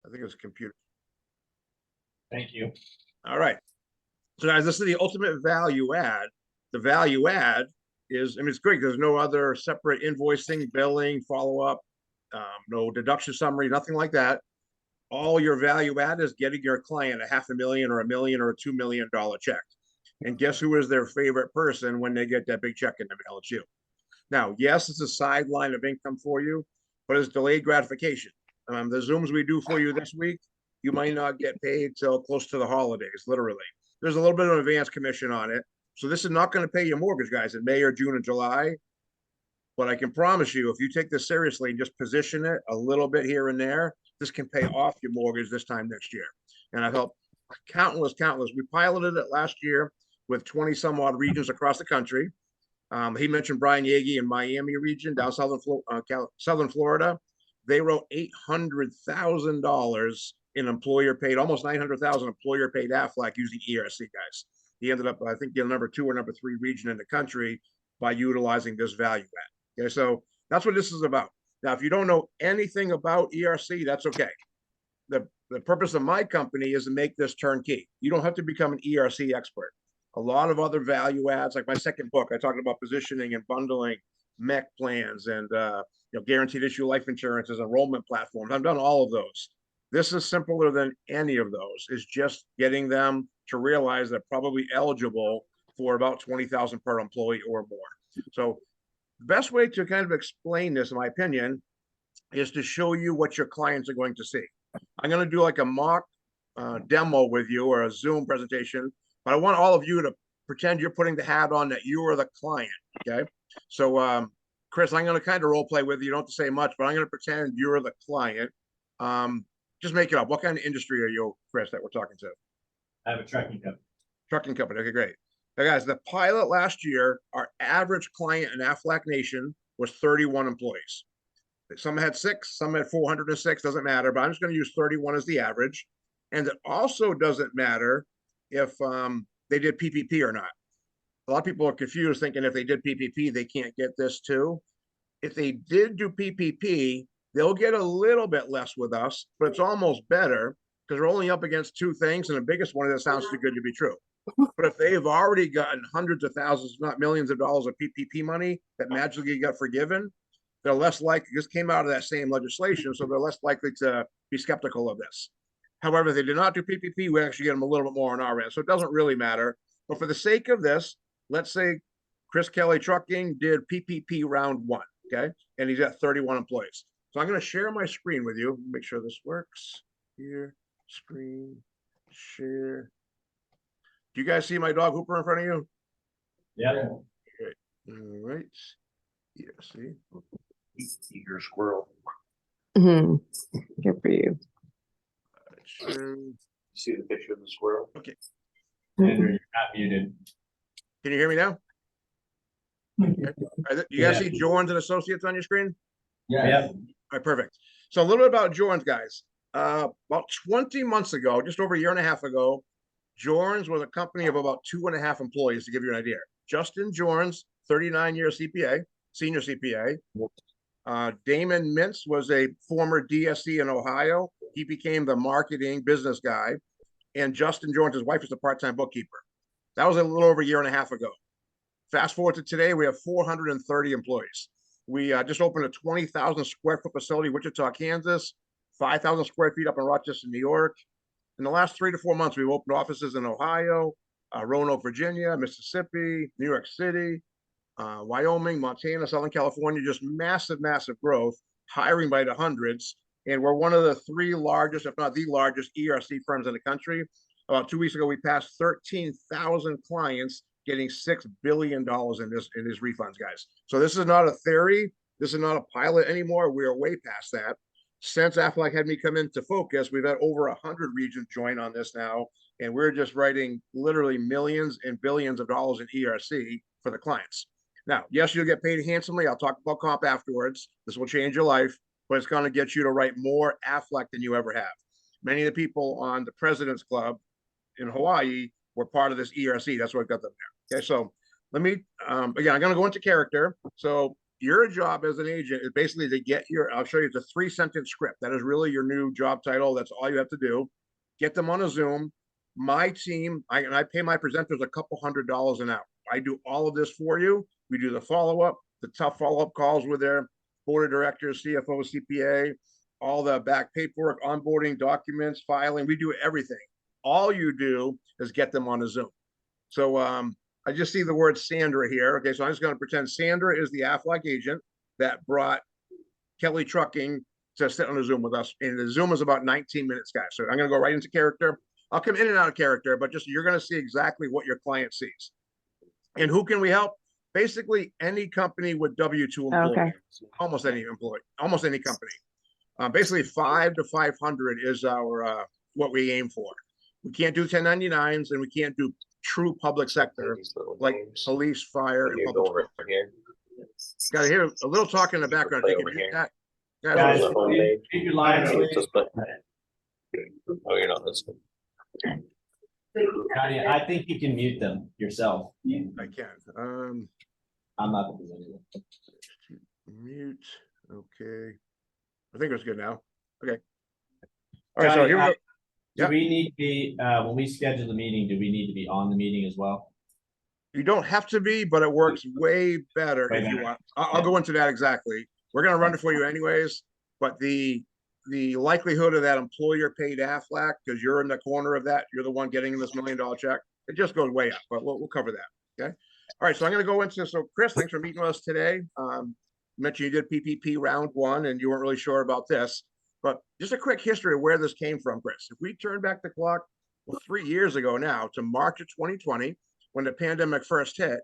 I think it's computer. Thank you. All right. So guys, this is the ultimate value add. The value add is, I mean, it's great. There's no other separate invoicing, billing, follow-up, no deduction summary, nothing like that. All your value add is getting your client a $500,000 or $1 million or a $2 million check. And guess who is their favorite person when they get that big check in the mail? It's you. Now, yes, it's a sideline of income for you, but it's delayed gratification. The Zooms we do for you this week, you might not get paid till close to the holidays, literally. There's a little bit of advance commission on it. So this is not going to pay your mortgage, guys, in May or June or July. But I can promise you, if you take this seriously and just position it a little bit here and there, this can pay off your mortgage this time next year. And I've helped countless. We piloted it last year with 20 some odd regions across the country. He mentioned Brian Yagi in Miami region, down southern Florida. They wrote $800,000 in employer paid, almost $900,000 employer paid Aflac using ERC, guys. He ended up, I think, the number 2 or number 3 region in the country by utilizing this value add. Okay, so that's what this is about. Now, if you don't know anything about ERC, that's okay. The purpose of my company is to make this turnkey. You don't have to become an ERC expert. A lot of other value adds, like my second book, I talked about positioning and bundling MEC plans and guaranteed issue life insurance as enrollment platforms. I've done all of those. This is simpler than any of those. It's just getting them to realize they're probably eligible for about $20,000 per employee or more. So the best way to kind of explain this, in my opinion, is to show you what your clients are going to see. I'm going to do like a mock demo with you or a Zoom presentation, but I want all of you to pretend you're putting the hat on that you are the client, okay? So, Chris, I'm going to kind of role play with you. You don't have to say much, but I'm going to pretend you're the client. Just make it up. What kind of industry are you, Chris, that we're talking to? I have a trucking company. Trucking company. Okay, great. Now, guys, the pilot last year, our average client in Aflac Nation was 31 employees. Some had 6, some had 406, doesn't matter, but I'm just going to use 31 as the average. And it also doesn't matter if they did PPP or not. A lot of people are confused thinking if they did PPP, they can't get this too. If they did do PPP, they'll get a little bit less with us, but it's almost better because we're only up against 2 things. And the biggest one that sounds too good to be true. But if they've already gotten hundreds of thousands, if not millions of dollars of PPP money that magically got forgiven, they're less likely, this came out of that same legislation, so they're less likely to be skeptical of this. However, if they did not do PPP, we actually get them a little bit more on our end. So it doesn't really matter. But for the sake of this, let's say Chris Kelly Trucking did PPP round 1, okay? And he's got 31 employees. So I'm going to share my screen with you. Make sure this works. Here, screen, share. Do you guys see my dog Hooper in front of you? Yeah. Okay. All right. Yeah, see? Eager squirrel. Good for you. Sure. See the picture of the squirrel? Okay. Andrew, you're not muted. Can you hear me now? You guys see Jorns and Associates on your screen? Yeah. All right, perfect. So a little bit about Jorns, guys. About 20 months ago, just over a year and a half ago, Jorns was a company of about 2.5 employees, to give you an idea. Justin Jorns, 39-year CPA, senior CPA. Damon Mintz was a former DSC in Ohio. He became the marketing business guy. And Justin Jorns, his wife, is a part-time bookkeeper. That was a little over a year and a half ago. Fast forward to today, we have 430 employees. We just opened a 20,000 square foot facility, Wichita, Kansas, 5,000 square feet up in Rochester, New York. In the last 3 to 4 months, we've opened offices in Ohio, Roanoke, Virginia, Mississippi, New York City, Wyoming, Montana, Southern California, just massive, massive growth, hiring by the hundreds. And we're one of the 3 largest, if not the largest, ERC firms in the country. About 2 weeks ago, we passed 13,000 clients getting $6 billion in these refunds, guys. So this is not a theory. This is not a pilot anymore. We are way past that. Since Aflac had me come into focus, we've had over 100 regions join on this now. And we're just writing literally millions and billions of dollars in ERC for the clients. Now, yes, you'll get paid handsomely. I'll talk about comp afterwards. This will change your life, but it's going to get you to write more Aflac than you ever have. Many of the people on the President's Club in Hawaii were part of this ERC. That's what got them there. Okay, so let me, again, I'm going to go into character. So your job as an agent is basically to get I'll show you, it's a 3-sentence script. That is really your new job title. That's all you have to do. Get them on a Zoom. My team, I pay my presenters a couple $100 an hour. I do all of this for you. We do the follow-up, the tough follow-up calls with their board of directors, CFO, CPA, all the back paperwork, onboarding, documents, filing. We do everything. All you do is get them on a Zoom. So I just see the word Sandra here. Okay, so I'm just going to pretend Sandra is the Aflac agent that brought Kelly Trucking to sit on a Zoom with us. And the Zoom is about 19 minutes, guys. So I'm going to go right into character. I'll come in and out of character, but just you're going to see exactly what your client sees. And who can we help? Basically, any company with W-2 employees. Okay. Almost any employee, almost any company. Basically, 5 to 500 is our what we aim for. We can't do 1099s, and we can't do true public sector like police, fire, and public. Got to hear a little talk in the background. You can mute that. Guys, keep your lines. Oh, you're not listening. Connie, I think you can mute them yourself. I can. I'm not the presenter. Mute. Okay. I think it's good now. Okay. All right. So Connie, here we go. do Yep. we need to be, when we schedule the meeting, do we need to be on the meeting as well? You don't have to be, but it works way better if you want. I'll go into that exactly. We're going to run it for you anyways, but the likelihood of that employer paid Aflac, because you're in the corner of that, you're the one getting this $1 million check, it just goes way up, but we'll cover that. Okay. All right. So I'm going to go into, so Chris, thanks for meeting with us today. You mentioned you did PPP round 1 and you weren't really sure about this, but just a quick history of where this came from, Chris. If we turn back the clock 3 years ago now to March of 2020, when the pandemic first hit,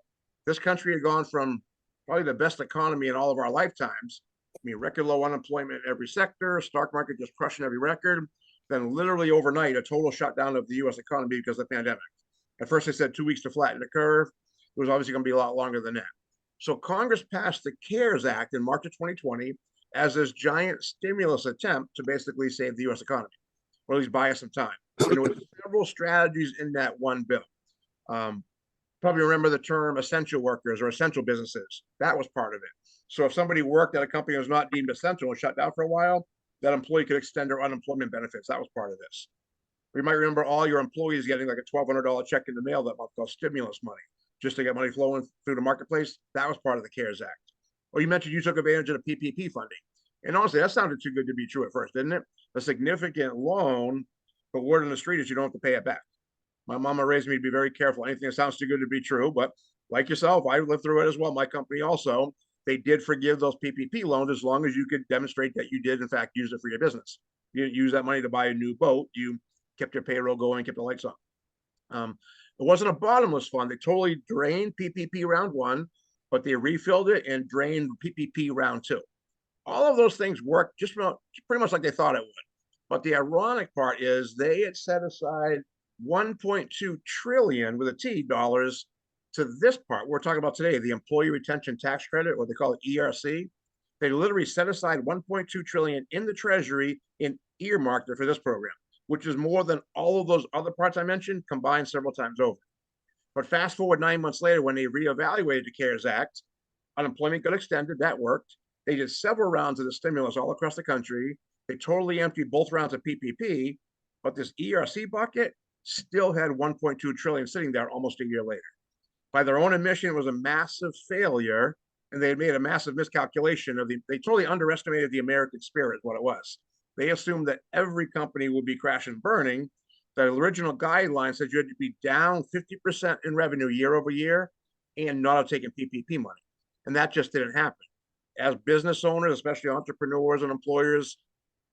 this country had gone from probably the best economy in all of our lifetimes. I mean, record low unemployment in every sector, stock market just crushing every record. Then literally overnight, a total shutdown of the US economy because of the pandemic. At first they said 2 weeks to flatten the curve. It was obviously going to be a lot longer than that. So Congress passed the CARES Act in March of 2020 as this giant stimulus attempt to basically save the US economy, or at least buy us some time. And there were several strategies in that one bill. Probably remember the term essential workers or essential businesses. That was part of it. So if somebody worked at a company that was not deemed essential and shut down for a while, that employee could extend their unemployment benefits. That was part of this. You might remember all your employees getting like a $1,200 check in the mail that month called stimulus money, just to get money flowing through the marketplace. That was part of the CARES Act. Or you mentioned you took advantage of the PPP funding. And honestly, that sounded too good to be true at first, didn't it? A significant loan, but word on the street is you don't have to pay it back. My mama raised me to be very careful. Anything that sounds too good to be true, but like yourself, I lived through it as well. My company also, they did forgive those PPP loans as long as you could demonstrate that you did, in fact, use it for your business. You didn't use that money to buy a new boat. You kept your payroll going, kept the lights on. It wasn't a bottomless fund. They totally drained PPP round 1, but they refilled it and drained PPP round 2. All of those things worked just pretty much like they thought it would. But the ironic part is they had set aside 1.2 trillion with a T dollars to this part we're talking about today, the employee retention tax credit, what they call it ERC. They literally set aside 1.2 trillion in the treasury and earmarked it for this program, which is more than all of those other parts I mentioned combined several times over. But fast forward 9 months later, when they reevaluated the CARES Act, unemployment got extended. That worked. They did several rounds of the stimulus all across the country. They totally emptied both rounds of PPP, but this ERC bucket still had 1.2 trillion sitting there almost a year later. By their own admission, it was a massive failure, and they had made a massive miscalculation of they totally underestimated the American spirit, what it was. They assumed that every company would be crashing and burning. The original guideline said you had to be down 50% in revenue year over year and not have taken PPP money. And that just didn't happen. As business owners, especially entrepreneurs and employers,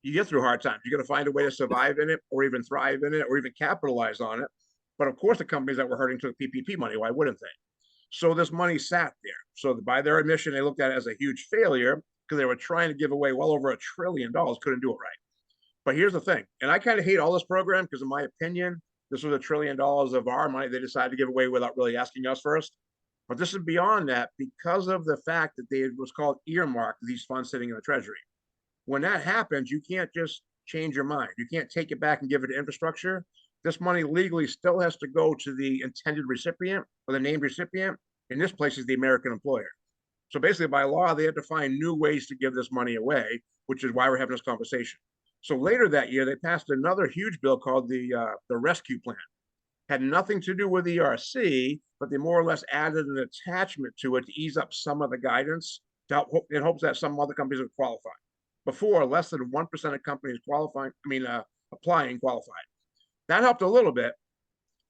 you get through hard times. You got to find a way to survive in it, or even thrive in it, or even capitalize on it. But of course, the companies that were hurting took PPP money. Why wouldn't they? So this money sat there. So by their admission, they looked at it as a huge failure because they were trying to give away well over $1 trillion, couldn't do it right. But here's the thing, and I kind of hate all this program because, in my opinion, this was $1 trillion of our money they decided to give away without really asking us first. But this is beyond that because of the fact that they was called earmarked, these funds sitting in the treasury. When that happens, you can't just change your mind. You can't take it back and give it to infrastructure. This money legally still has to go to the intended recipient or the named recipient. In this place is the American employer. So basically, by law, they had to find new ways to give this money away, which is why we're having this conversation. So later that year, they passed another huge bill called the Rescue Plan. Had nothing to do with ERC, but they more or less added an attachment to it to ease up some of the guidance to help, in hopes that some other companies would qualify. Before, less than 1% of companies applying qualified. That helped a little bit,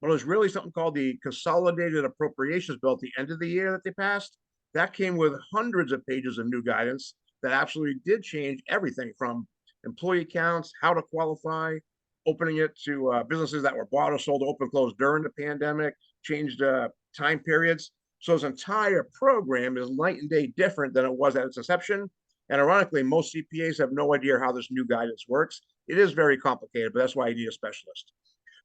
but it was really something called the Consolidated Appropriations Bill at the end of the year that they passed. That came with hundreds of pages of new guidance that absolutely did change everything from employee counts, how to qualify, opening it to businesses that were bought or sold, open and closed during the pandemic, changed time periods. So his entire program is night and day different than it was at its inception. And ironically, most CPAs have no idea how this new guidance works. It is very complicated, but that's why you need a specialist.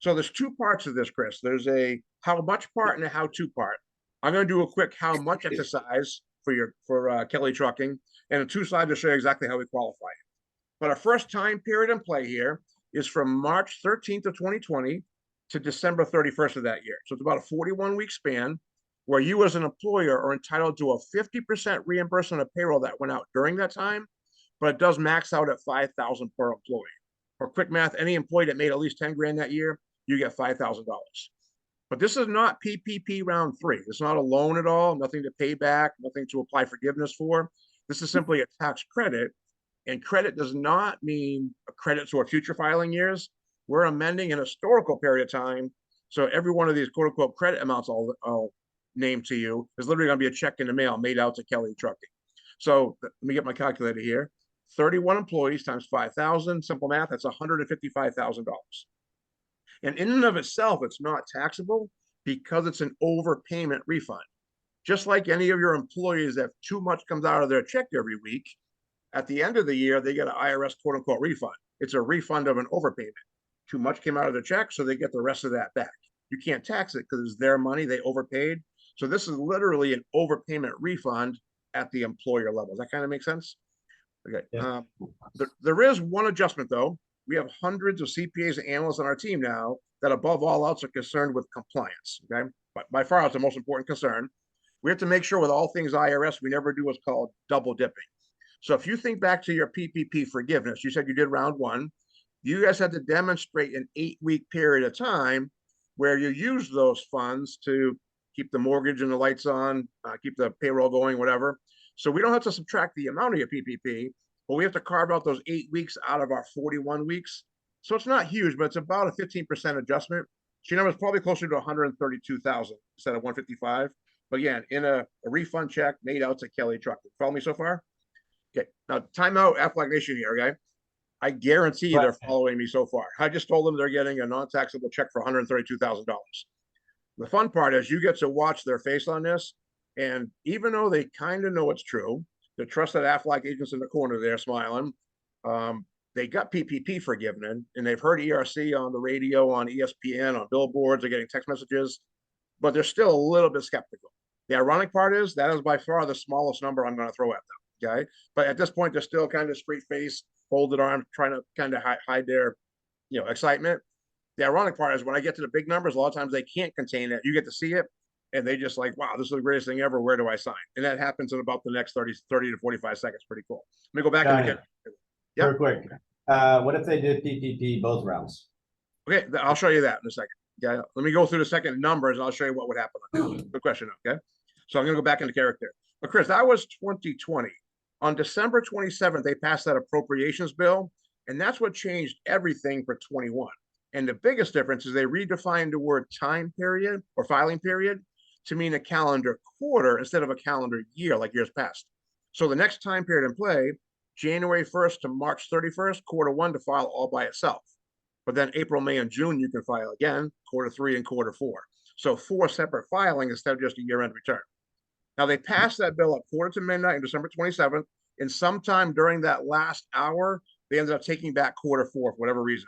So there's two parts of this, Chris. There's a how much part and a how-to part. I'm going to do a quick how much exercise for Kelly Trucking, and a two slides to show you exactly how we qualify. But our first time period in play here is from March 13th of 2020 to December 31st of that year. So it's about a 41-week span where you as an employer are entitled to a 50% reimbursement of payroll that went out during that time, but it does max out at $5,000 per employee. For quick math, any employee that made at least 10 grand that year, you get $5,000. But this is not PPP round 3. It's not a loan at all, nothing to pay back, nothing to apply forgiveness for. This is simply a tax credit. And credit does not mean a credit toward future filing years. We're amending an historical period of time. So every one of these quote unquote credit amounts I'll name to you is literally going to be a check in the mail made out to Kelly Trucking. So let me get my calculator here. 31 employees times 5,000, simple math, that's $155,000. And in and of itself, it's not taxable because it's an overpayment refund. Just like any of your employees, if too much comes out of their check every week, at the end of the year, they get an IRS quote unquote refund. It's a refund of an overpayment. Too much came out of their check, so they get the rest of that back. You can't tax it because it's their money, they overpaid. So this is literally an overpayment refund at the employer level. Does that kind of make sense? Okay. Yeah. There is one adjustment though. We have hundreds of CPAs and analysts on our team now that above all else are concerned with compliance. Okay. But by far, it's the most important concern. We have to make sure with all things IRS, we never do what's called double dipping. So if you think back to your PPP forgiveness, you said you did round 1. You guys had to demonstrate an 8-week period of time where you used those funds to keep the mortgage and the lights on, keep the payroll going, whatever. So we don't have to subtract the amount of your PPP, but we have to carve out those 8 weeks out of our 41 weeks. So it's not huge, but it's about a 15% adjustment. So your number is probably closer to 132,000 instead of 155. But again, in a refund check made out to Kelly Trucking. Follow me so far? Okay, now timeout Aflac Nation here, okay? I guarantee they're following me so far. I just told them they're getting a non-taxable check for $132,000. The fun part is you get to watch their face on this, and even though they kind of know it's true, the trusted Aflac agents in the corner there smiling, they got PPP forgiven, and they've heard ERC on the radio, on ESPN, on billboards, they're getting text messages, but they're still a little bit skeptical. The ironic part is that is by far the smallest number I'm going to throw at them, okay? But at this point, they're still kind of straight face, folded arms, trying to kind of hide their, excitement. The ironic part is when I get to the big numbers, a lot of times they can't contain it. You get to see it, and they just like, wow, this is the greatest thing ever. Where do I sign? And that happens in about the next 30 to 45 seconds. Pretty cool. Let me go back and Real quick. What if they did PPP both rounds? Okay, I'll show you that in a second. Okay, let me go through the second numbers, and I'll show you what would happen. Good question. Okay, so I'm going to go back into character. But Chris, that was 2020. On December 27th, they passed that appropriations bill, and that's what changed everything for 21. And the biggest difference is they redefined the word time period or filing period to mean a calendar quarter instead of a calendar year like years past. So the next time period in play, January 1st to March 31st, quarter 1 to file all by itself. But then April, May, and June, you can file again, quarter 3 and quarter 4. So 4 separate filings instead of just a year-end return. Now, they passed that bill at quarter to midnight on December 27th, and sometime during that last hour, they ended up taking back quarter 4 for whatever reason.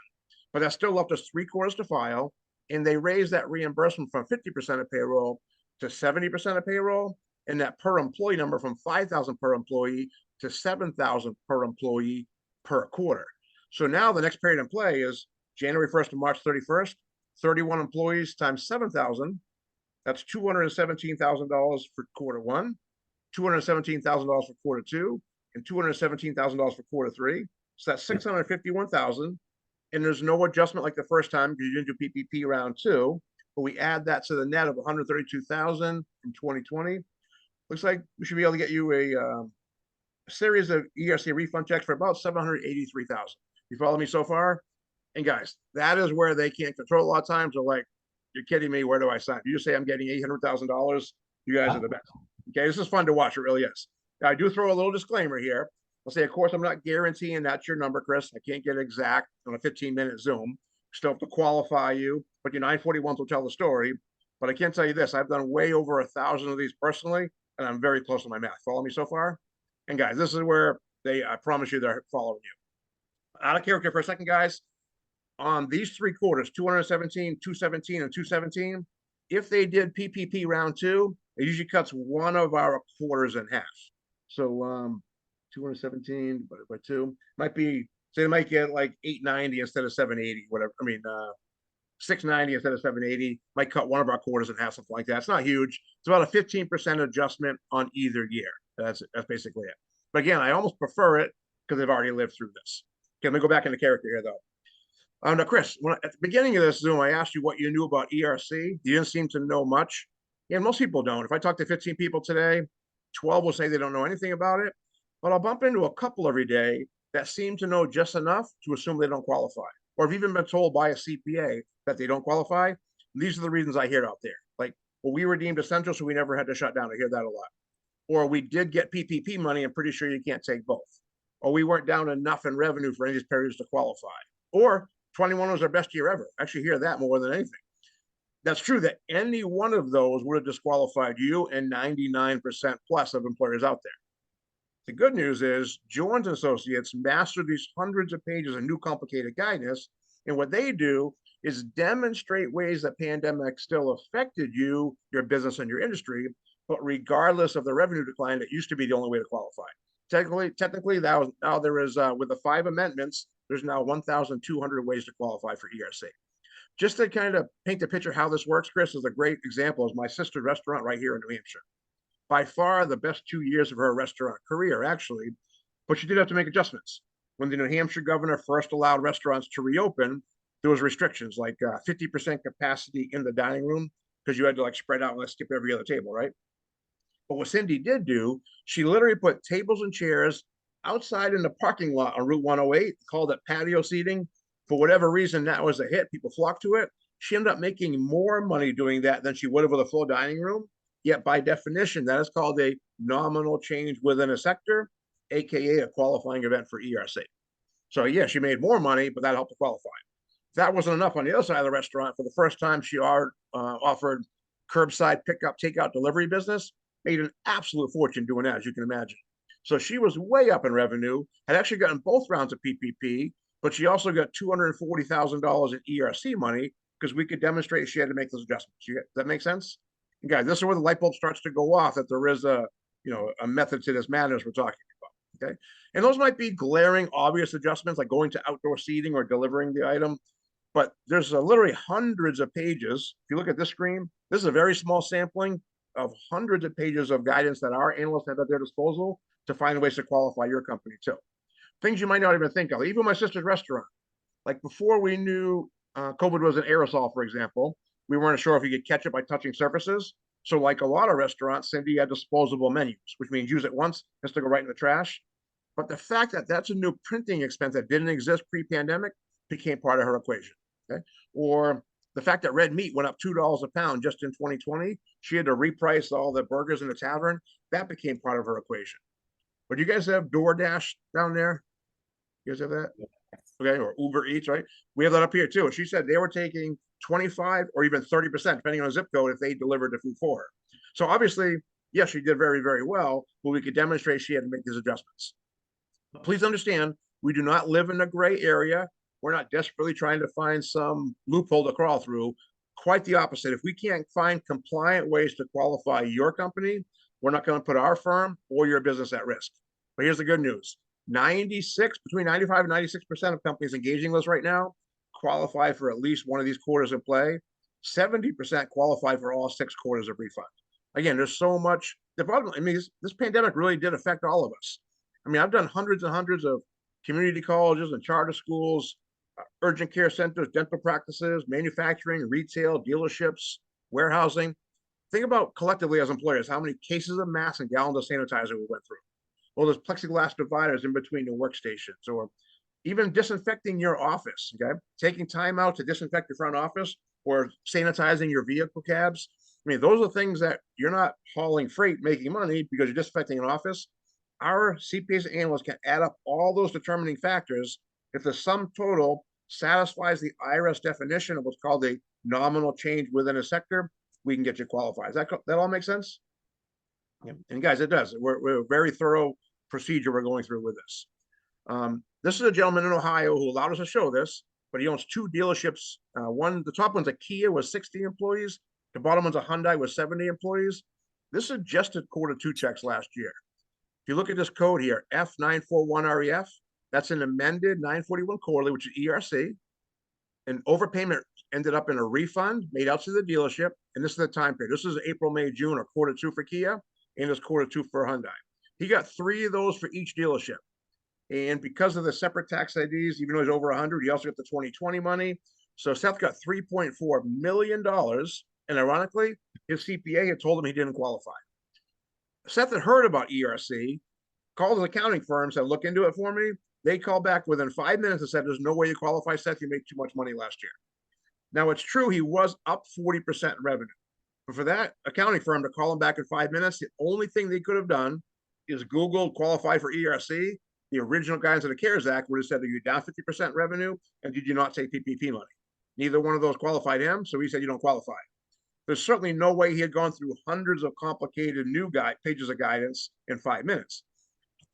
But that still left us 3 quarters to file, and they raised that reimbursement from 50% of payroll to 70% of payroll, and that per employee number from 5,000 per employee to 7,000 per employee per quarter. So now the next period in play is January 1st to March 31st, 31 employees times 7,000. That's $217,000 for quarter 1. $217,000 for quarter two, and $217,000 for quarter three. So that's $651,000. And there's no adjustment like the first time because you didn't do PPP round two. But we add that to the net of 132,000 from 2020. Looks like we should be able to get you a series of ERC refund checks for about 783,000. You follow me so far? And guys, that is where they can't control a lot of times. They're like, you're kidding me. Where do I sign? You just say I'm getting $800,000. You guys are the best. Okay, this is fun to watch. It really is. Now, I do throw a little disclaimer here. I'll say, of course, I'm not guaranteeing that's your number, Chris. I can't get exact on a 15-minute Zoom. Still have to qualify you, but your 941s will tell the story. But I can tell you this, I've done way over 1,000 of these personally, and I'm very close to my math. Follow me so far? And guys, this is where I promise you, they're following you. Out of character for a second, guys. On these three quarters, 217, 217, and 217, if they did PPP round two, it usually cuts one of our quarters in half. So 217 by two might be, so they might get like 890 instead of 780, whatever. I mean, 690 instead of 780, might cut one of our quarters in half, something like that. It's not huge. It's about a 15% adjustment on either year. That's basically it. But again, I almost prefer it because they've already lived through this. Okay, let me go back into character here, though. Now, Chris, at the beginning of this Zoom, I asked you what you knew about ERC. You didn't seem to know much. Yeah, most people don't. If I talk to 15 people today, 12 will say they don't know anything about it. But I'll bump into a couple every day that seem to know just enough to assume they don't qualify, or have even been told by a CPA that they don't qualify. These are the reasons I hear out there. Like, well, we were deemed essential, so we never had to shut down. I hear that a lot. Or we did get PPP money. I'm pretty sure you can't take both. Or we weren't down enough in revenue for any of these periods to qualify. Or 21 was our best year ever. I actually hear that more than anything. That's true that any one of those would have disqualified you and 99% plus of employers out there. The good news is Jones & Associates mastered these hundreds of pages of new complicated guidance. And what they do is demonstrate ways that pandemic still affected you, your business, and your industry. But regardless of the revenue decline, it used to be the only way to qualify. Technically, now there is, with the 5 amendments, there's now 1,200 ways to qualify for ERC. Just to kind of paint the picture how this works, Chris, is a great example is my sister's restaurant right here in New Hampshire. By far the best 2 years of her restaurant career, actually, but she did have to make adjustments. When the New Hampshire governor first allowed restaurants to reopen, there was restrictions like 50% capacity in the dining room because you had to like spread out and let's skip every other table, right? But what Cindy did do, she literally put tables and chairs outside in the parking lot on Route 108, called it patio seating. For whatever reason, that was a hit. People flocked to it. She ended up making more money doing that than she would have with a full dining room. Yet by definition, that is called a nominal change within a sector, AKA a qualifying event for ERC. So yeah, she made more money, but that helped to qualify. That wasn't enough on the other side of the restaurant. For the first time, she offered curbside pickup, takeout, delivery business, made an absolute fortune doing that, as you can imagine. So she was way up in revenue, had actually gotten both rounds of PPP, but she also got $240,000 in ERC money because we could demonstrate she had to make those adjustments. Does that make sense? And guys, this is where the light bulb starts to go off, that there is a method to this madness we're talking about, okay? And those might be glaring, obvious adjustments, like going to outdoor seating or delivering the item, but there's literally hundreds of pages. If you look at this screen, this is a very small sampling of hundreds of pages of guidance that our analysts have at their disposal to find ways to qualify your company too. Things you might not even think of. Even my sister's restaurant, like before we knew COVID was an aerosol, for example, we weren't sure if you could catch it by touching surfaces. So like a lot of restaurants, Cindy had disposable menus, which means use it once, has to go right in the trash. But the fact that that's a new printing expense that didn't exist pre-pandemic became part of her equation, okay? Or the fact that red meat went up $2 a pound just in 2020, she had to reprice all the burgers in the tavern. That became part of her equation. But do you guys have DoorDash down there? You guys have that? Okay, or Uber Eats, right? We have that up here too. She said they were taking 25 or even 30%, depending on the zip code, if they delivered the food for her. So obviously, yes, she did very, very well, but we could demonstrate she had to make these adjustments. But please understand, we do not live in a gray area. We're not desperately trying to find some loophole to crawl through. Quite the opposite. If we can't find compliant ways to qualify your company, we're not going to put our firm or your business at risk. But here's the good news. Between 95 and 96% of companies engaging with us right now qualify for at least one of these quarters of play. 70% qualify for all 6 quarters of refund. Again, there's so much the problem, I mean, this pandemic really did affect all of us. I mean, I've done hundreds and hundreds of community colleges and charter schools, urgent care centers, dental practices, manufacturing, retail, dealerships, warehousing. Think about collectively as employers, how many cases of masks and gallons of sanitizer we went through. Well, there's plexiglass dividers in between the workstations, or even disinfecting your office, okay? Taking time out to disinfect your front office or sanitizing your vehicle cabs. I mean, those are things that you're not hauling freight, making money because you're disinfecting an office. Our CPAs and analysts can add up all those determining factors. If the sum total satisfies the IRS definition of what's called a nominal change within a sector, we can get you qualified. That all make sense? Yeah. And guys, it does. We're a very thorough procedure we're going through with this. This is a gentleman in Ohio who allowed us to show this, but he owns 2 dealerships. The top one's a Kia with 60 employees. The bottom one's a Hyundai with 70 employees. This is just a Q2 checks last year. If you look at this code here, F941REF, that's an amended 941 quarterly, which is ERC. An overpayment ended up in a refund made out to the dealership. And this is the time period. This is April, May, June, or Q2 for Kia, and it's Q2 for Hyundai. He got 3 of those for each dealership. And because of the separate tax IDs, even though he's over 100, he also got the 2020 money. So Seth got $3.4 million. And ironically, his CPA had told him he didn't qualify. Seth had heard about ERC, called his accounting firm, said, look into it for me. They called back within 5 minutes and said, there's no way you qualify, Seth. You made too much money last year. Now, it's true he was up 40% in revenue. But for that accounting firm to call him back in 5 minutes, the only thing they could have done is Google qualify for ERC. The original guidance of the CARES Act would have said, are you down 50% revenue? And did you not take PPP money? Neither one of those qualified him. So he said, you don't qualify. There's certainly no way he had gone through hundreds of complicated new pages of guidance in 5 minutes.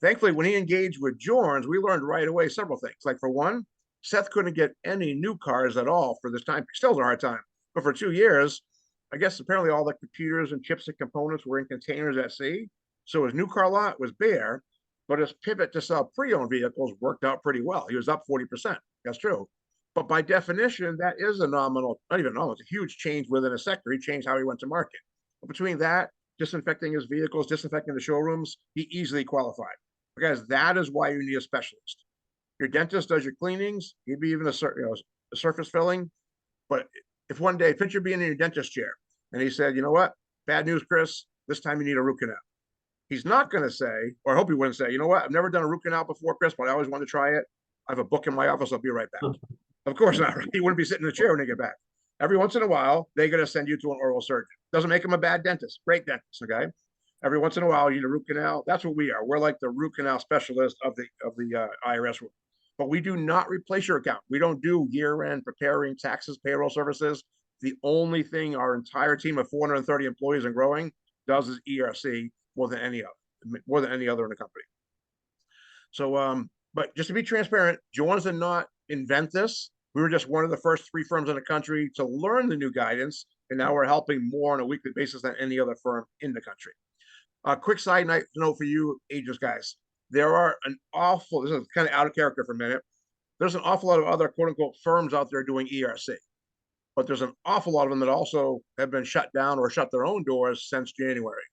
Thankfully, when he engaged with Jorns, we learned right away several things. Like, for one, Seth couldn't get any new cars at all for this time. Still a hard time. But for 2 years, I guess apparently all the computers and chips and components were in containers at sea. So his new car lot was bare, but his pivot to sell pre-owned vehicles worked out pretty well. He was up 40%. That's true. But by definition, that is a nominal, not even nominal, it's a huge change within a sector. He changed how he went to market. But between that, disinfecting his vehicles, disinfecting the showrooms, he easily qualified. Because that is why you need a specialist. Your dentist does your cleanings, maybe even a surface filling. But if one day, picture being in your dentist chair, and he said, you know what, bad news, Chris, this time you need a root canal. He's not going to say, or I hope he wouldn't say, you know what, I've never done a root canal before, Chris, but I always wanted to try it. I have a book in my office. I'll be right back. Of course not. Right? He wouldn't be sitting in a chair when they get back. Every once in a while, they're going to send you to an oral surgeon. Doesn't make him a bad dentist. Great dentist, okay? Every once in a while, you need a root canal. That's what we are. We're like the root canal specialist of the IRS. But we do not replace your account. We don't do year-end preparing taxes, payroll services. The only thing our entire team of 430 employees and growing does is ERC more than any other in the company. So, but just to be transparent, Jones did not invent this. We were just one of the first 3 firms in the country to learn the new guidance, and now we're helping more on a weekly basis than any other firm in the country. A quick side note for you agents guys. There are this is kind of out of character for a minute. There's an awful lot of other quote unquote firms out there doing ERC, but there's an awful lot of them that also have been shut down or shut their own doors since January.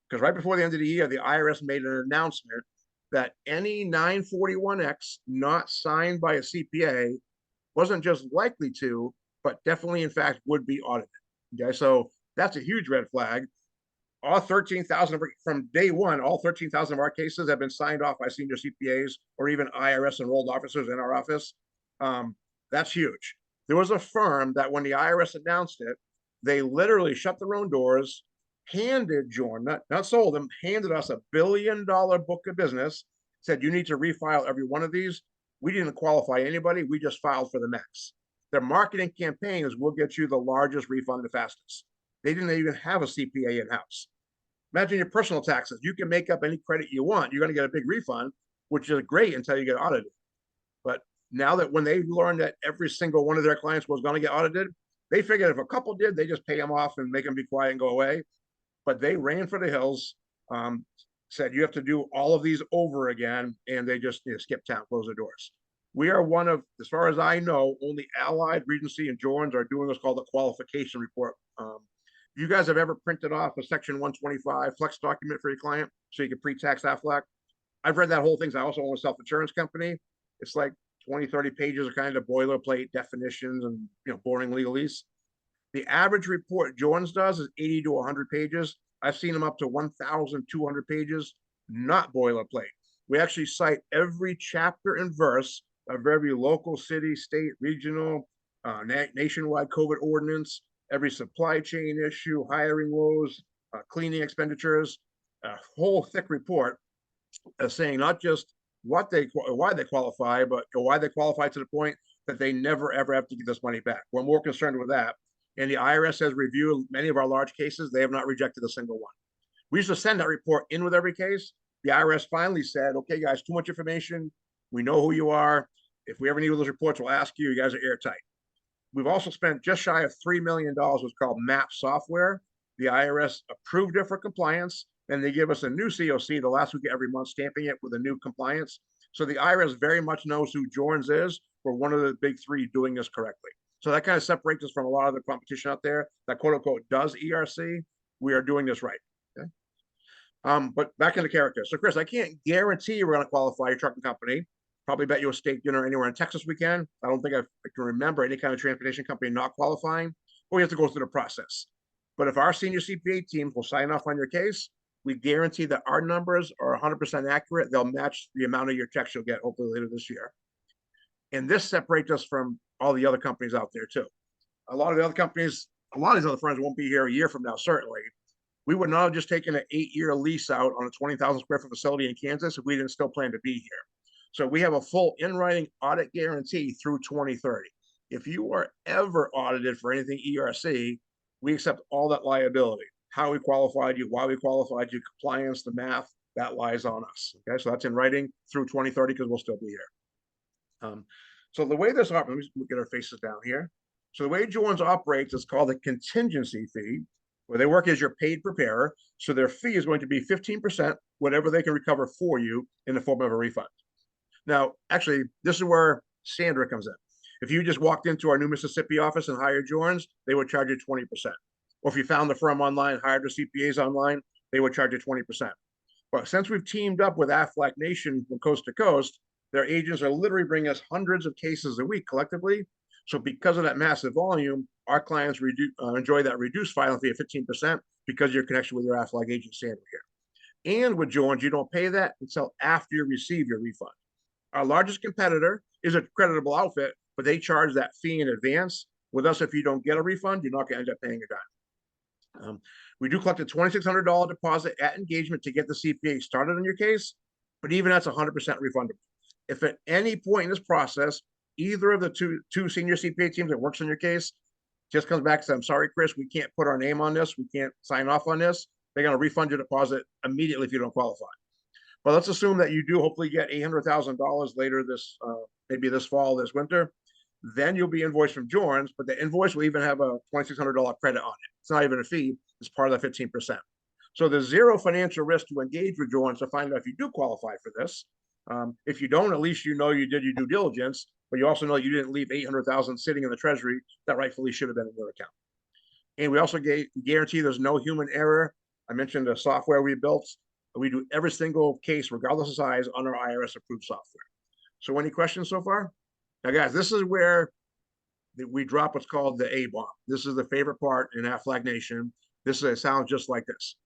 Because right before the end of the year, the IRS made an announcement that any 941X not signed by a CPA wasn't just likely to, but definitely, in fact, would be audited. Okay, so that's a huge red flag. All 13,000 from day one, all 13,000 of our cases have been signed off by senior CPAs or even IRS enrolled officers in our office. That's huge. There was a firm that when the IRS announced it, they literally shut their own doors, handed Jorn, not sold them, handed us $1 billion book of business, said, you need to refile every one of these. We didn't qualify anybody. We just filed for the max. Their marketing campaign is, we'll get you the largest refund the fastest. They didn't even have a CPA in-house. Imagine your personal taxes. You can make up any credit you want. You're going to get a big refund, which is great until you get audited. But now that when they learned that every single one of their clients was going to get audited, they figured if a couple did, they just pay them off and make them be quiet and go away. But they ran for the hills, said you have to do all of these over again, and they just skip town, close their doors. We are one of, as far as I know, only Allied, Regency, and Jorns are doing what's called a qualification report. You guys have ever printed off a section 125 flex document for your client so you can pre-tax Aflac? I've read that whole thing. I also own a self-insurance company. It's like 20, 30 pages of kind of boilerplate definitions and, boring legalese. The average report Jones does is 80 to 100 pages. I've seen them up to 1,200 pages, not boilerplate. We actually cite every chapter and verse of every local, city, state, regional, nationwide COVID ordinance, every supply chain issue, hiring woes, cleaning expenditures, a whole thick report saying not just why they qualify, but why they qualify to the point that they never ever have to get this money back. We're more concerned with that. And the IRS has reviewed many of our large cases. They have not rejected a single one. We used to send that report in with every case. The IRS finally said, okay, guys, too much information. We know who you are. If we ever need those reports, we'll ask you. You guys are airtight. We've also spent just shy of $3 million, what's called MAP software. The IRS approved it for compliance, and they give us a new COC the last week of every month, stamping it with a new compliance. So the IRS very much knows who Jorns is. We're one of the big three doing this correctly. So that kind of separates us from a lot of the competition out there that quote unquote does ERC. We are doing this right. Okay. But back into character. So Chris, I can't guarantee we're going to qualify your trucking company. Probably bet you a steak dinner anywhere in Texas we can. I don't think I can remember any kind of transportation company not qualifying, but we have to go through the process. But if our senior CPA teams will sign off on your case, we guarantee that our numbers are 100% accurate. They'll match the amount of your checks you'll get hopefully later this year. And this separates us from all the other companies out there too. A lot of the other companies, a lot of these other firms won't be here a year from now, certainly. We would not have just taken an 8-year lease out on a 20,000 square foot facility in Kansas if we didn't still plan to be here. So we have a full in-writing audit guarantee through 2030. If you are ever audited for anything ERC, we accept all that liability. How we qualified you, why we qualified you, compliance, the math, that lies on us. Okay, so that's in writing through 2030 because we'll still be here. So the way this operates, let me get our faces down here. So the way Jones operates is called a contingency fee, where they work as your paid preparer. So their fee is going to be 15%, whatever they can recover for you in the form of a refund. Now, actually, this is where Sandra comes in. If you just walked into our New Mississippi office and hired Jones, they would charge you 20%. Or if you found the firm online, hired the CPAs online, they would charge you 20%. But since we've teamed up with Aflac Nation from coast to coast, their agents are literally bringing us hundreds of cases a week collectively. So because of that massive volume, our clients enjoy that reduced filing fee of 15% because of your connection with your Aflac agent, Sandra here. And with Jones, you don't pay that until after you receive your refund. Our largest competitor is a creditable outfit, but they charge that fee in advance. With us, if you don't get a refund, you're not going to end up paying a dime. We do collect a $2,600 deposit at engagement to get the CPA started on your case, but even that's 100% refundable. If at any point in this process, either of the two senior CPA teams that works on your case just comes back and says, I'm sorry, Chris, we can't put our name on this, we can't sign off on this, they're going to refund your deposit immediately if you don't qualify. But let's assume that you do hopefully get $800,000 later this, maybe this fall, this winter. Then you'll be invoiced from Jorns, but the invoice will even have a $2,600 credit on it. It's not even a fee. It's part of that 15%. So there's zero financial risk to engage with Jorns to find out if you do qualify for this. If you don't, at least you know you did your due diligence, but you also know you didn't leave $800,000 sitting in the treasury that rightfully should have been in your account. And we also guarantee there's no human error. I mentioned the software we built. We do every single case, regardless of size, on our IRS approved software. So any questions so far? Now, guys, this is where we drop what's called the A-bomb. This is the favorite part in Aflac Nation. It sounds just like this.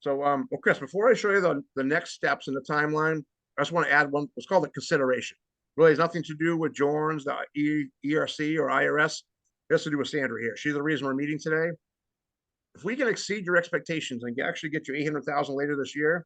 So, well, Chris, before I show you the next steps in the timeline, I just want to add one, what's called a consideration. Really has nothing to do with Jorns, the ERC or IRS. It has to do with Sandra here. She's the reason we're meeting today. If we can exceed your expectations and actually get you $800,000 later this year,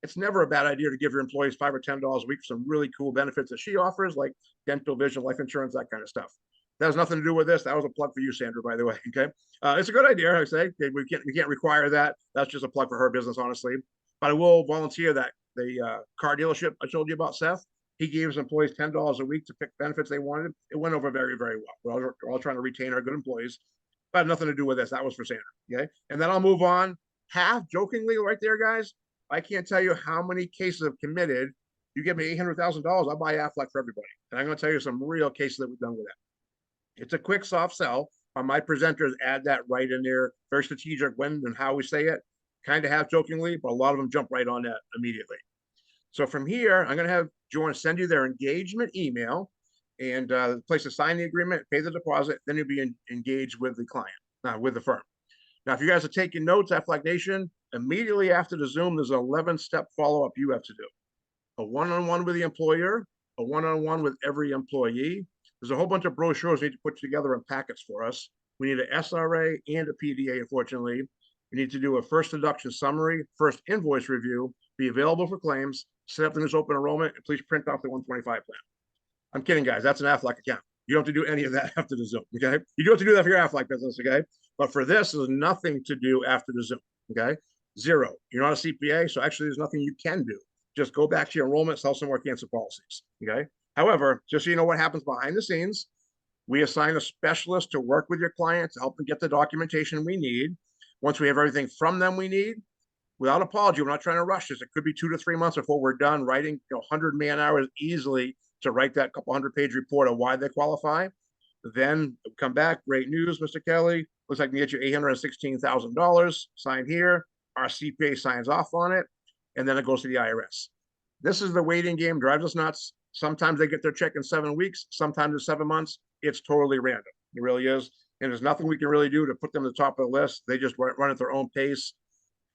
it's never a bad idea to give your employees $5 or $10 a week for some really cool benefits that she offers, like dental, vision, life insurance, that kind of stuff. That has nothing to do with this. That was a plug for you, Sandra, by the way. Okay, it's a good idea. I say we can't require that. That's just a plug for her business, honestly. But I will volunteer that the car dealership I told you about, Seth. He gave his employees $10 a week to pick benefits they wanted. It went over very, very well. We're all trying to retain our good employees. But had nothing to do with this. That was for Sandra. Okay, and then I'll move on. Half jokingly, right there, guys. I can't tell you how many cases have committed. You give me $800,000, I'll buy Aflac for everybody. And I'm going to tell you some real cases that we've done with that. It's a quick, soft sell. my presenters add that right in there, very strategic when and how we say it, kind of half jokingly, but a lot of them jump right on that immediately. So from here, I'm going to have Jordan send you their engagement email and the place to sign the agreement, pay the deposit, then you'll be engaged with the client, with the firm. Now, if you guys are taking notes, Aflac Nation, immediately after the Zoom, there's an 11-step follow-up you have to do. A one-on-one with the employer, a one-on-one with every employee. There's a whole bunch of brochures we need to put together in packets for us. We need an SRA and a PDA, unfortunately. We need to do a first deduction summary, first invoice review, be available for claims, set up the news open enrollment, and please print off the 125 plan. I'm kidding, guys. That's an Aflac account. You don't have to do any of that after the Zoom, okay? You do have to do that for your Aflac business, okay? But for this, there's nothing to do after the Zoom, okay? Zero. You're not a CPA, so actually there's nothing you can do. Just go back to your enrollment, sell some more cancer policies, okay? However, just so you know what happens behind the scenes, we assign a specialist to work with your client to help them get the documentation we need. Once we have everything from them we need, without apology, we're not trying to rush this. It could be 2 to 3 months before we're done writing 100 man hours easily to write that couple 100-page report of why they qualify. Then come back, great news, Mr. Kelly. Looks like we get you $816,000. Sign here. Our CPA signs off on it, and then it goes to the IRS. This is the waiting game, drives us nuts. Sometimes they get their check in 7 weeks, sometimes it's 7 months. It's totally random. It really is. And there's nothing we can really do to put them to the top of the list. They just run at their own pace.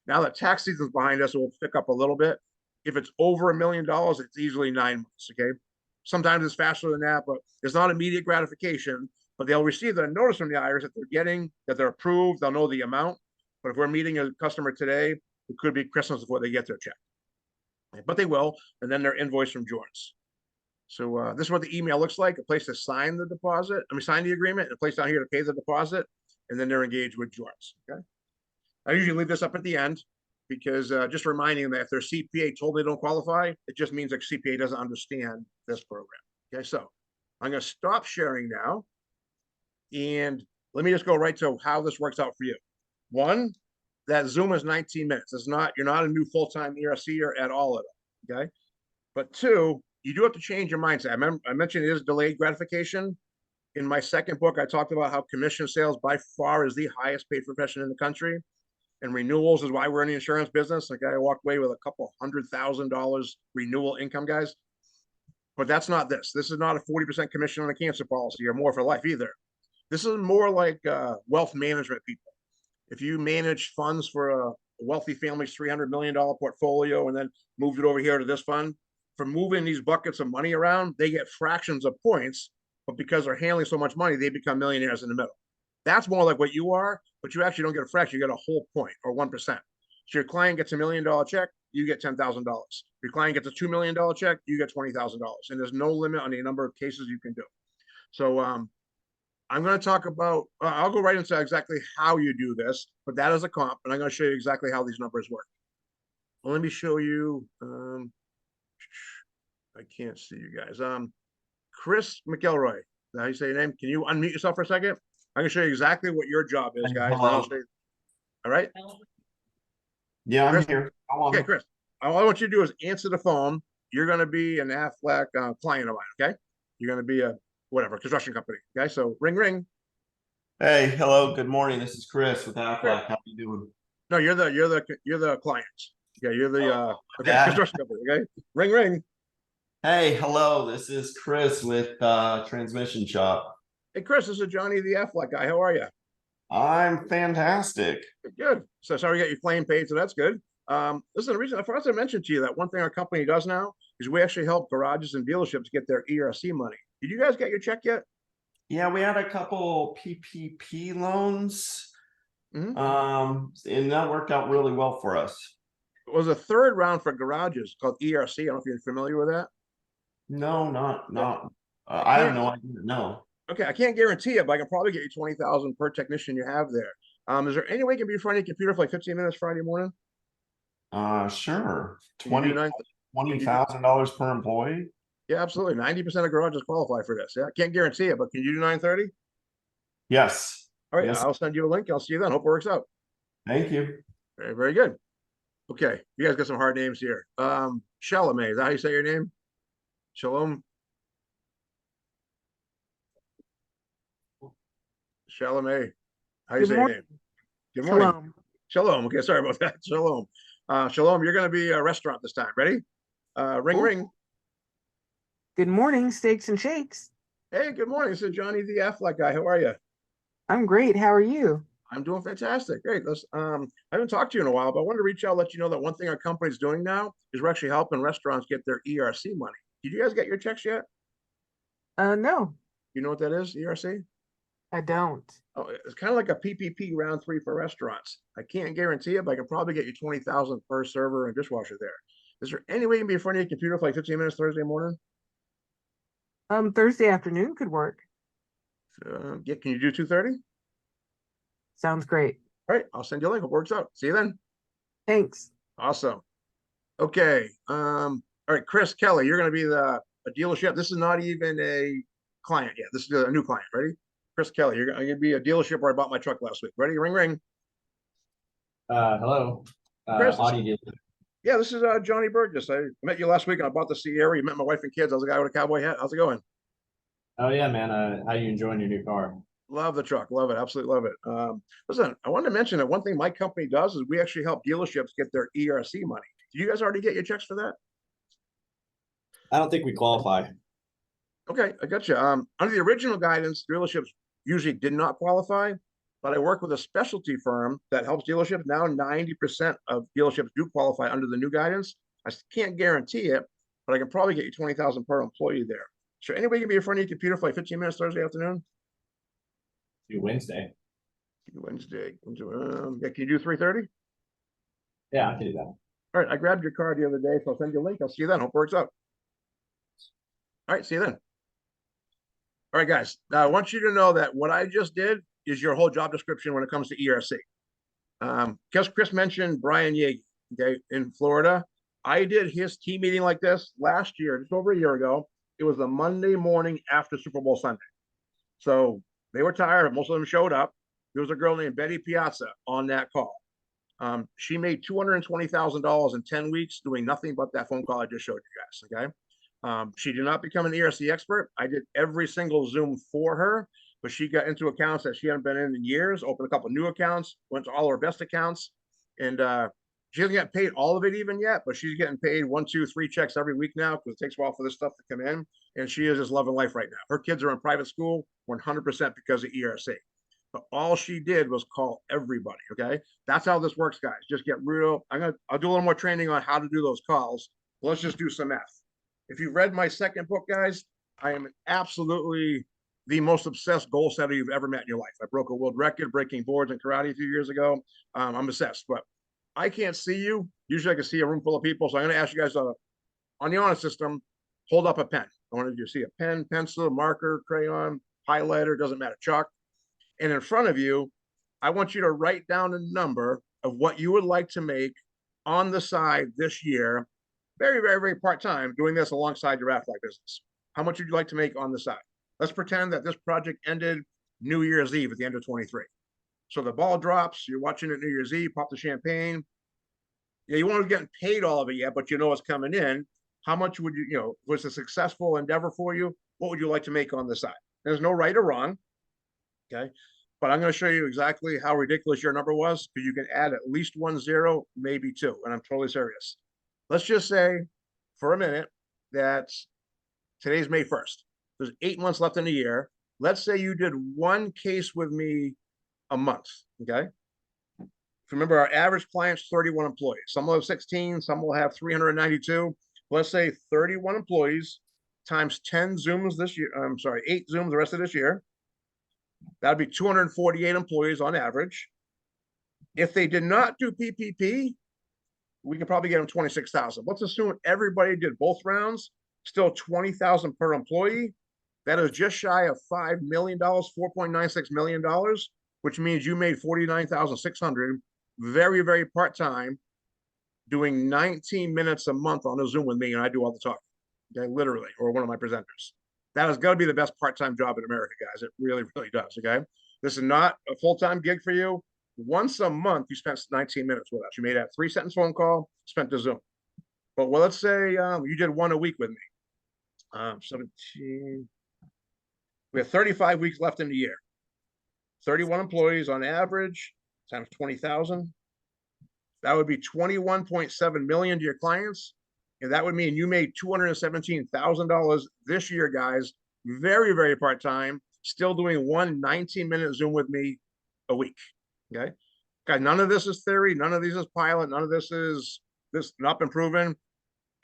Now that tax season's behind us, it will pick up a little bit. If it's over $1 million, it's easily 9 months, okay? Sometimes it's faster than that, but it's not immediate gratification. But they'll receive the notice from the IRS that they're approved. They'll know the amount. But if we're meeting a customer today, it could be Christmas before they get their check. But they will, and then their invoice from Jordan's. So this is what the email looks like: a place to sign the deposit. Sign the agreement, and a place down here to pay the deposit, and then they're engaged with Jordan's. Okay. I usually leave this up at the end because just reminding them that if their CPA told they don't qualify, it just means that CPA doesn't understand this program. Okay, so I'm going to stop sharing now, and let me just go right to how this works out for you. One, that Zoom is 19 minutes. You're not a new full-time ERCer at all at all. Okay, but two, you do have to change your mindset. I mentioned it is delayed gratification. In my second book, I talked about how commission sales by far is the highest paid profession in the country. And renewals is why we're in the insurance business. Like I walked away with a couple $100,000 renewal income, guys. But that's not this. This is not a 40% commission on a cancer policy or more for life either. This is more like wealth management people. If you manage funds for a wealthy family's $300 million portfolio and then moved it over here to this fund, for moving these buckets of money around, they get fractions of points, but because they're handling so much money, they become millionaires in the middle. That's more like what you are, but you actually don't get a fraction. You get a whole point or 1%. So your client gets $1 million check, you get $10,000. Your client gets a $2 million check, you get $20,000. And there's no limit on the number of cases you can do. So I'm going to talk about, I'll go right into exactly how you do this, but that is a comp, and I'm going to show you exactly how these numbers work. Well, let me show you. I can't see you guys. Chris McElroy. Is that how you say your name? Can you unmute yourself for a second? I'm going to show you exactly what your job is, guys. All right? Yeah, I'm Chris? here. Okay, Chris. All I want you to do is answer the phone. You're going to be an Aflac client of mine, okay? You're going to be a whatever construction company, okay? So ring, ring. Hey, hello, good morning. This is Chris with Aflac. Chris. How you doing? No, you're the client. Okay, you're the okay, Dad. construction company, okay? Ring, ring. Hey, hello. This is Chris with Transmission Shop. Hey, Chris, this is Johnny, the Aflac guy. How are you? I'm fantastic. Good. So sorry you got your claim paid, so that's good. Listen, the reason I forgot to mention to you that one thing our company does now is we actually help garages and dealerships get their ERC money. Did you guys get your check yet? Yeah, we had a couple PPP loans. Mhm. And that worked out really well for us. It was a third round for garages called ERC. I don't know if you're familiar with that. No, not. I have no idea. No. Okay, I can't guarantee it, but I can probably get you 20,000 per technician you have there. Is there any way you can be in front of your computer for like 15 minutes Friday morning? Sure. Can you do $20,000 per employee. Yeah, absolutely. 90% of garages qualify for this. Yeah, I can't guarantee it, but can you do 9:30? Yes. All right, Yes. I'll send you a link. I'll see you then. Hope it works out. Thank you. Very, very good. Okay, you guys got some hard names here. Shalome, is that how you say your name? Shalom. Shalom. How you Good say your name? morning. Good morning. Shalom. Shalom. Okay, sorry about that. Shalom. Shalom, you're going to be a restaurant this time. Ready? Ring, Oh. ring. Good morning, steaks and shakes. Hey, good morning. This is Johnny the Affleck guy. How are you? I'm great. How are you? I'm doing fantastic. Great. I haven't talked to you in a while, but I wanted to reach out, let you know that one thing our company's doing now is we're actually helping restaurants get their ERC money. Did you guys get your checks yet? No, You know what that is, ERC? I don't. Oh, it's kind of like a PPP round 3 for restaurants. I can't guarantee it, but I can probably get you 20,000 per server and dishwasher there. Is there any way you can be in front of your computer for like 15 minutes Thursday morning? Thursday afternoon could work. Yeah, can you do 2:30? Sounds great. All right, I'll send you a link. It works out. See you then. Thanks. Awesome. Okay. All right, Chris Kelly, you're going to be a dealership. This is not even a client yet. This is a new client. Ready? Chris Kelly, you're going to be a dealership where I bought my truck last week. Ready? Ring, ring. Hello. Chris, Audi dealer. Yeah, this is Johnny Burgess. I met you last week and I bought the Sierra. You met my wife and kids. I was a guy with a cowboy hat. How's it going? Oh yeah, man. How you enjoying your new car? Love the truck. Love it. Absolutely love it. Listen, I wanted to mention that one thing my company does is we actually help dealerships get their ERC money. Did you guys already get your checks for that? I don't think we qualify. Okay, I got you. Under the original guidance, dealerships usually did not qualify, but I work with a specialty firm that helps dealerships. Now 90% of dealerships do qualify under the new guidance. I can't guarantee it, but I can probably get you 20,000 per employee there. So anybody can be in front of your computer for like 15 minutes Thursday afternoon? Do Wednesday. Wednesday. Yeah, can you do 3:30? Yeah, I can do that. All right, I grabbed your card the other day, so I'll send you a link. I'll see you then. Hope it works out. All right, see you then. All right, guys. Now I want you to know that what I just did is your whole job description when it comes to ERC. Because Chris mentioned Brian Yeagy, okay, in Florida. I did his team meeting like this last year, just over a year ago. It was the Monday morning after Super Bowl Sunday. So they were tired. Most of them showed up. There was a girl named Betty Piazza on that call. She made $220,000 in 10 weeks doing nothing but that phone call I just showed you guys, okay? She did not become an ERC expert. I did every single Zoom for her, but she got into accounts that she hadn't been in years, opened a couple new accounts, went to all her best accounts, and she hasn't got paid all of it even yet, but she's getting paid 1, 2, 3 checks every week now because it takes a while for this stuff to come in, and she is just loving life right now. Her kids are in private school 100% because of ERC. But all she did was call everybody. Okay, that's how this works, guys. Just get real. I'll do a little more training on how to do those calls. Let's just do some math. If you read my second book, guys, I am absolutely the most obsessed goal setter you've ever met in your life. I broke a world record breaking boards in karate a few years ago. I'm obsessed, but I can't see you. Usually I can see a room full of people. So I'm going to ask you guys on the honor system, hold up a pen. I want you to see a pen, pencil, marker, crayon, highlighter, doesn't matter, chalk. And in front of you, I want you to write down a number of what you would like to make on the side this year, very, very, very part-time, doing this alongside your Aflac business. How much would you like to make on the side? Let's pretend that this project ended New Year's Eve at the end of 23. So the ball drops, you're watching it New Year's Eve, pop the champagne. Yeah, you won't get paid all of it yet, but you know it's coming in. How much would was a successful endeavor for you? What would you like to make on the side? There's no right or wrong. Okay. But I'm going to show you exactly how ridiculous your number was because you can add at least 1 0, maybe 2. And I'm totally serious. Let's just say for a minute that today's May 1st. There's 8 months left in the year. Let's say you did 1 case with me a month. Okay. If you remember, our average client's 31 employees. Some will have 16, some will have 392. Let's say 31 employees times 10 Zooms this year. I'm sorry, 8 Zooms the rest of this year. That'd be 248 employees on average. If they did not do PPP, we could probably get them 26,000. Let's assume everybody did both rounds, still 20,000 per employee. That is just shy of $5 million, $4.96 million, which means you made 49,600 very, very part-time, doing 19 minutes a month on a Zoom with me, and I do all the talking, okay, literally, or one of my presenters. That has got to be the best part-time job in America, guys. It really, really does, okay? This is not a full-time gig for you. Once a month, you spent 19 minutes with us. You made a 3-sentence phone call, spent the Zoom. But well, let's say you did 1 a week with me. 17. We have 35 weeks left in the year. 31 employees on average, times 20,000. That would be 21.7 million to your clients. And that would mean you made $217,000 this year, guys. Very, very part-time, still doing one 19-minute Zoom with me a week. Okay. Guys, none of this is theory. None of these is pilot. None of this is not been proven.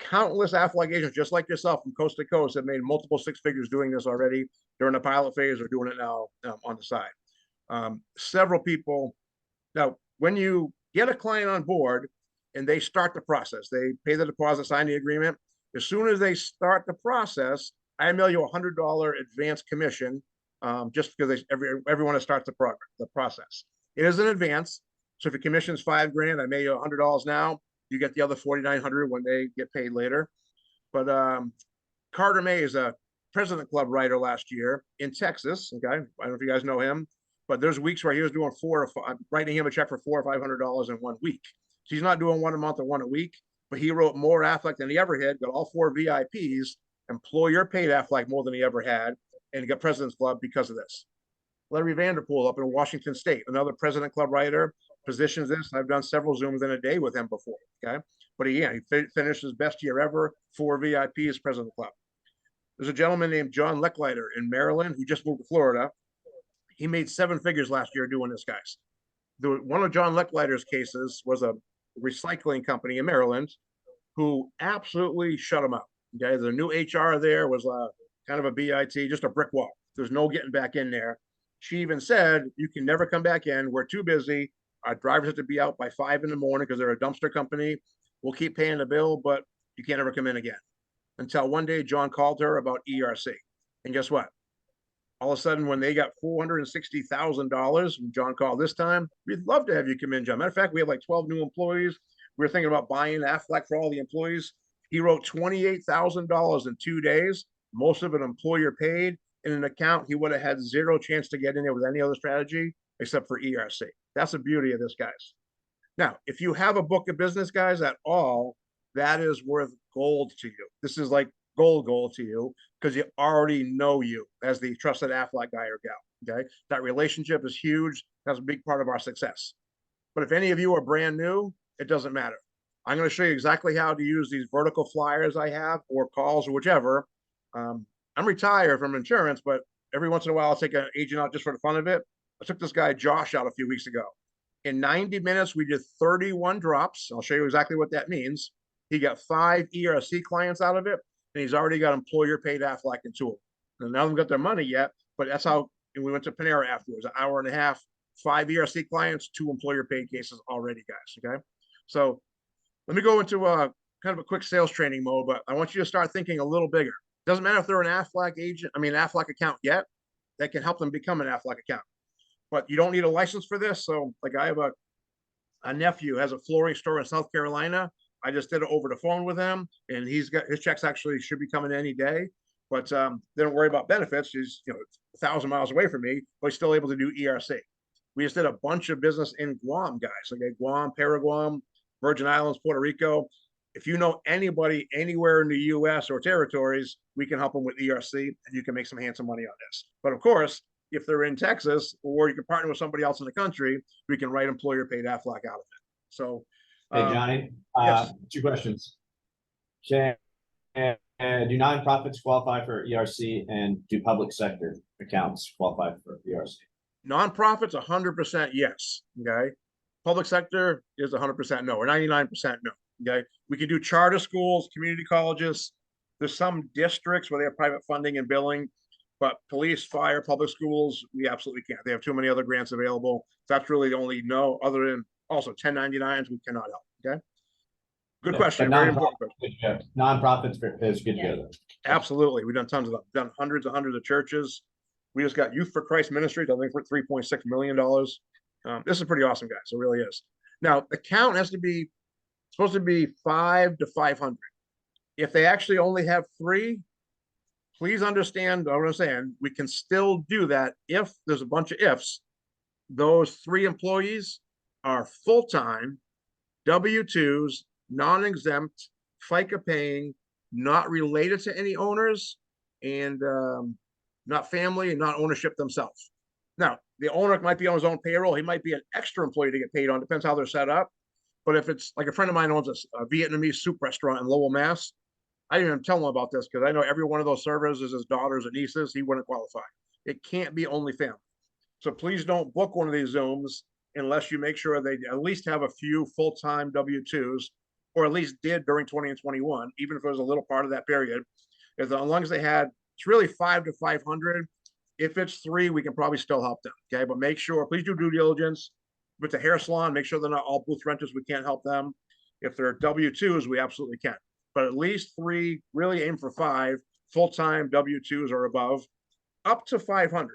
Countless Aflac agents, just like yourself from coast to coast, have made multiple six figures doing this already during the pilot phase or doing it now on the side. Several people. Now, when you get a client on board and they start the process, they pay the deposit, sign the agreement. As soon as they start the process, I mail you $100 advance commission, just because everyone that starts the process. It is an advance. So if your commission is $5,000, I mail you $100 now. You get the other $4,900 when they get paid later. But Carter May is a President Club writer last year in Texas. Okay, I don't know if you guys know him, but there's weeks where he was doing writing him a check for $400 or $500 in 1 week. So he's not doing one a month or one a week, but he wrote more Aflac than he ever had. Got all 4 VIPs, employer paid Aflac more than he ever had, and he got President's Club because of this. Larry Vanderpool up in Washington State, another President Club writer, positions this. I've done several Zooms in a day with him before. Okay, but he finished his best year ever, 4 VIPs, President Club. There's a gentleman named John Lecklider in Maryland who just moved to Florida. He made 7 figures last year doing this, guys. One of John Lecklider's cases was a recycling company in Maryland who absolutely shut him out. Okay, the new HR there was kind of a BIT, just a brick wall. There's no getting back in there. She even said, you can never come back in. We're too busy. Our drivers have to be out by 5 in the morning because they're a dumpster company. We'll keep paying the bill, but you can't ever come in again. Until one day, John called her about ERC. And guess what? All of a sudden, when they got $460,000, John called this time, we'd love to have you come in, John. Matter of fact, we have like 12 new employees. We were thinking about buying Aflac for all the employees. He wrote $28,000 in 2 days, most of it employer paid, in an account he would have had zero chance to get in there with any other strategy except for ERC. That's the beauty of this, guys. Now, if you have a book of business, guys, at all, that is worth gold to you. This is like gold to you because you already know you as the trusted Aflac guy or gal. Okay, that relationship is huge. That's a big part of our success. But if any of you are brand new, it doesn't matter. I'm going to show you exactly how to use these vertical flyers I have, or calls, or whichever. I'm retired from insurance, but every once in a while I'll take an agent out just for the fun of it. I took this guy Josh out a few weeks ago. In 90 minutes, we did 31 drops. I'll show you exactly what that means. He got 5 ERC clients out of it, and he's already got employer paid Aflac and 2 of them. And none of them got their money yet, but that's how. And we went to Panera afterwards, an hour and a half, 5 ERC clients, 2 employer paid cases already, guys. Okay, so let me go into kind of a quick sales training mode, but I want you to start thinking a little bigger. Doesn't matter if they're an Aflac agent, Aflac account yet. That can help them become an Aflac account. But you don't need a license for this. So, like, I have a nephew who has a flooring store in South Carolina. I just did it over the phone with him, and he's got his checks actually should be coming any day. But they don't worry about benefits. He's 1,000 miles away from me, but he's still able to do ERC. We just did a bunch of business in Guam, guys. Okay, Guam, Paraguay, Virgin Islands, Puerto Rico. If you know anybody anywhere in the U.S. or territories, we can help them with ERC, and you can make some handsome money on this. But of course, if they're in Texas, or you can partner with somebody else in the country, we can write employer paid Aflac out of it. So, Hey, Johnny, yes. 2 questions. Do nonprofits qualify for ERC, and do public sector accounts qualify for ERC? Nonprofits, 100% yes. Okay. Public sector is 100% no, or 99% no. Okay. We can do charter schools, community colleges. There's some districts where they have private funding and billing, but police, fire, public schools, we absolutely can't. They have too many other grants available. That's really the only no, other than also 1099s, we cannot help. Okay. Good question. Very important question. Nonprofits is good to go. Absolutely. We've done tons of them. We've done hundreds of churches. We just got Youth for Christ Ministries, I think, for $3.6 million. This is pretty awesome, guys. It really is. Now, the count has to be supposed to be 5 to 500. If they actually only have 3, please understand what I'm saying. We can still do that if there's a bunch of ifs. Those 3 employees are full-time, W-2s, non-exempt, FICA paying, not related to any owners, and not family and not ownership themselves. Now, the owner might be on his own payroll. He might be an extra employee to get paid on, depends how they're set up. But if it's like a friend of mine owns a Vietnamese soup restaurant in Lowell, Mass. I didn't even tell him about this because I know every one of those servers is his daughters and nieces. He wouldn't qualify. It can't be only family. So please don't book one of these Zooms unless you make sure they at least have a few full-time W-2s, or at least did during 20 and 21, even if it was a little part of that period. As long as they had, it's really 5 to 500. If it's 3, we can probably still help them. Okay, but make sure, please do due diligence. With the hair salon, make sure they're not all booth renters. We can't help them. If they're W-2s, we absolutely can. But at least 3, really aim for 5 full-time W-2s or above, up to 500.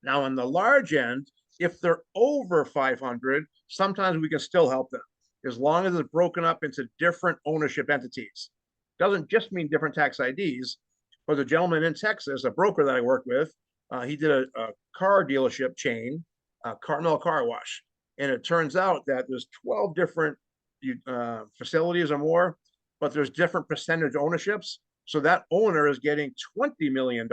Now, on the large end, if they're over 500, sometimes we can still help them as long as it's broken up into different ownership entities. Doesn't just mean different tax IDs, but the gentleman in Texas, a broker that I work with, he did a car dealership chain, Carmel Car Wash. And it turns out that there's 12 different facilities or more, but there's different percentage ownerships. So that owner is getting $20 million,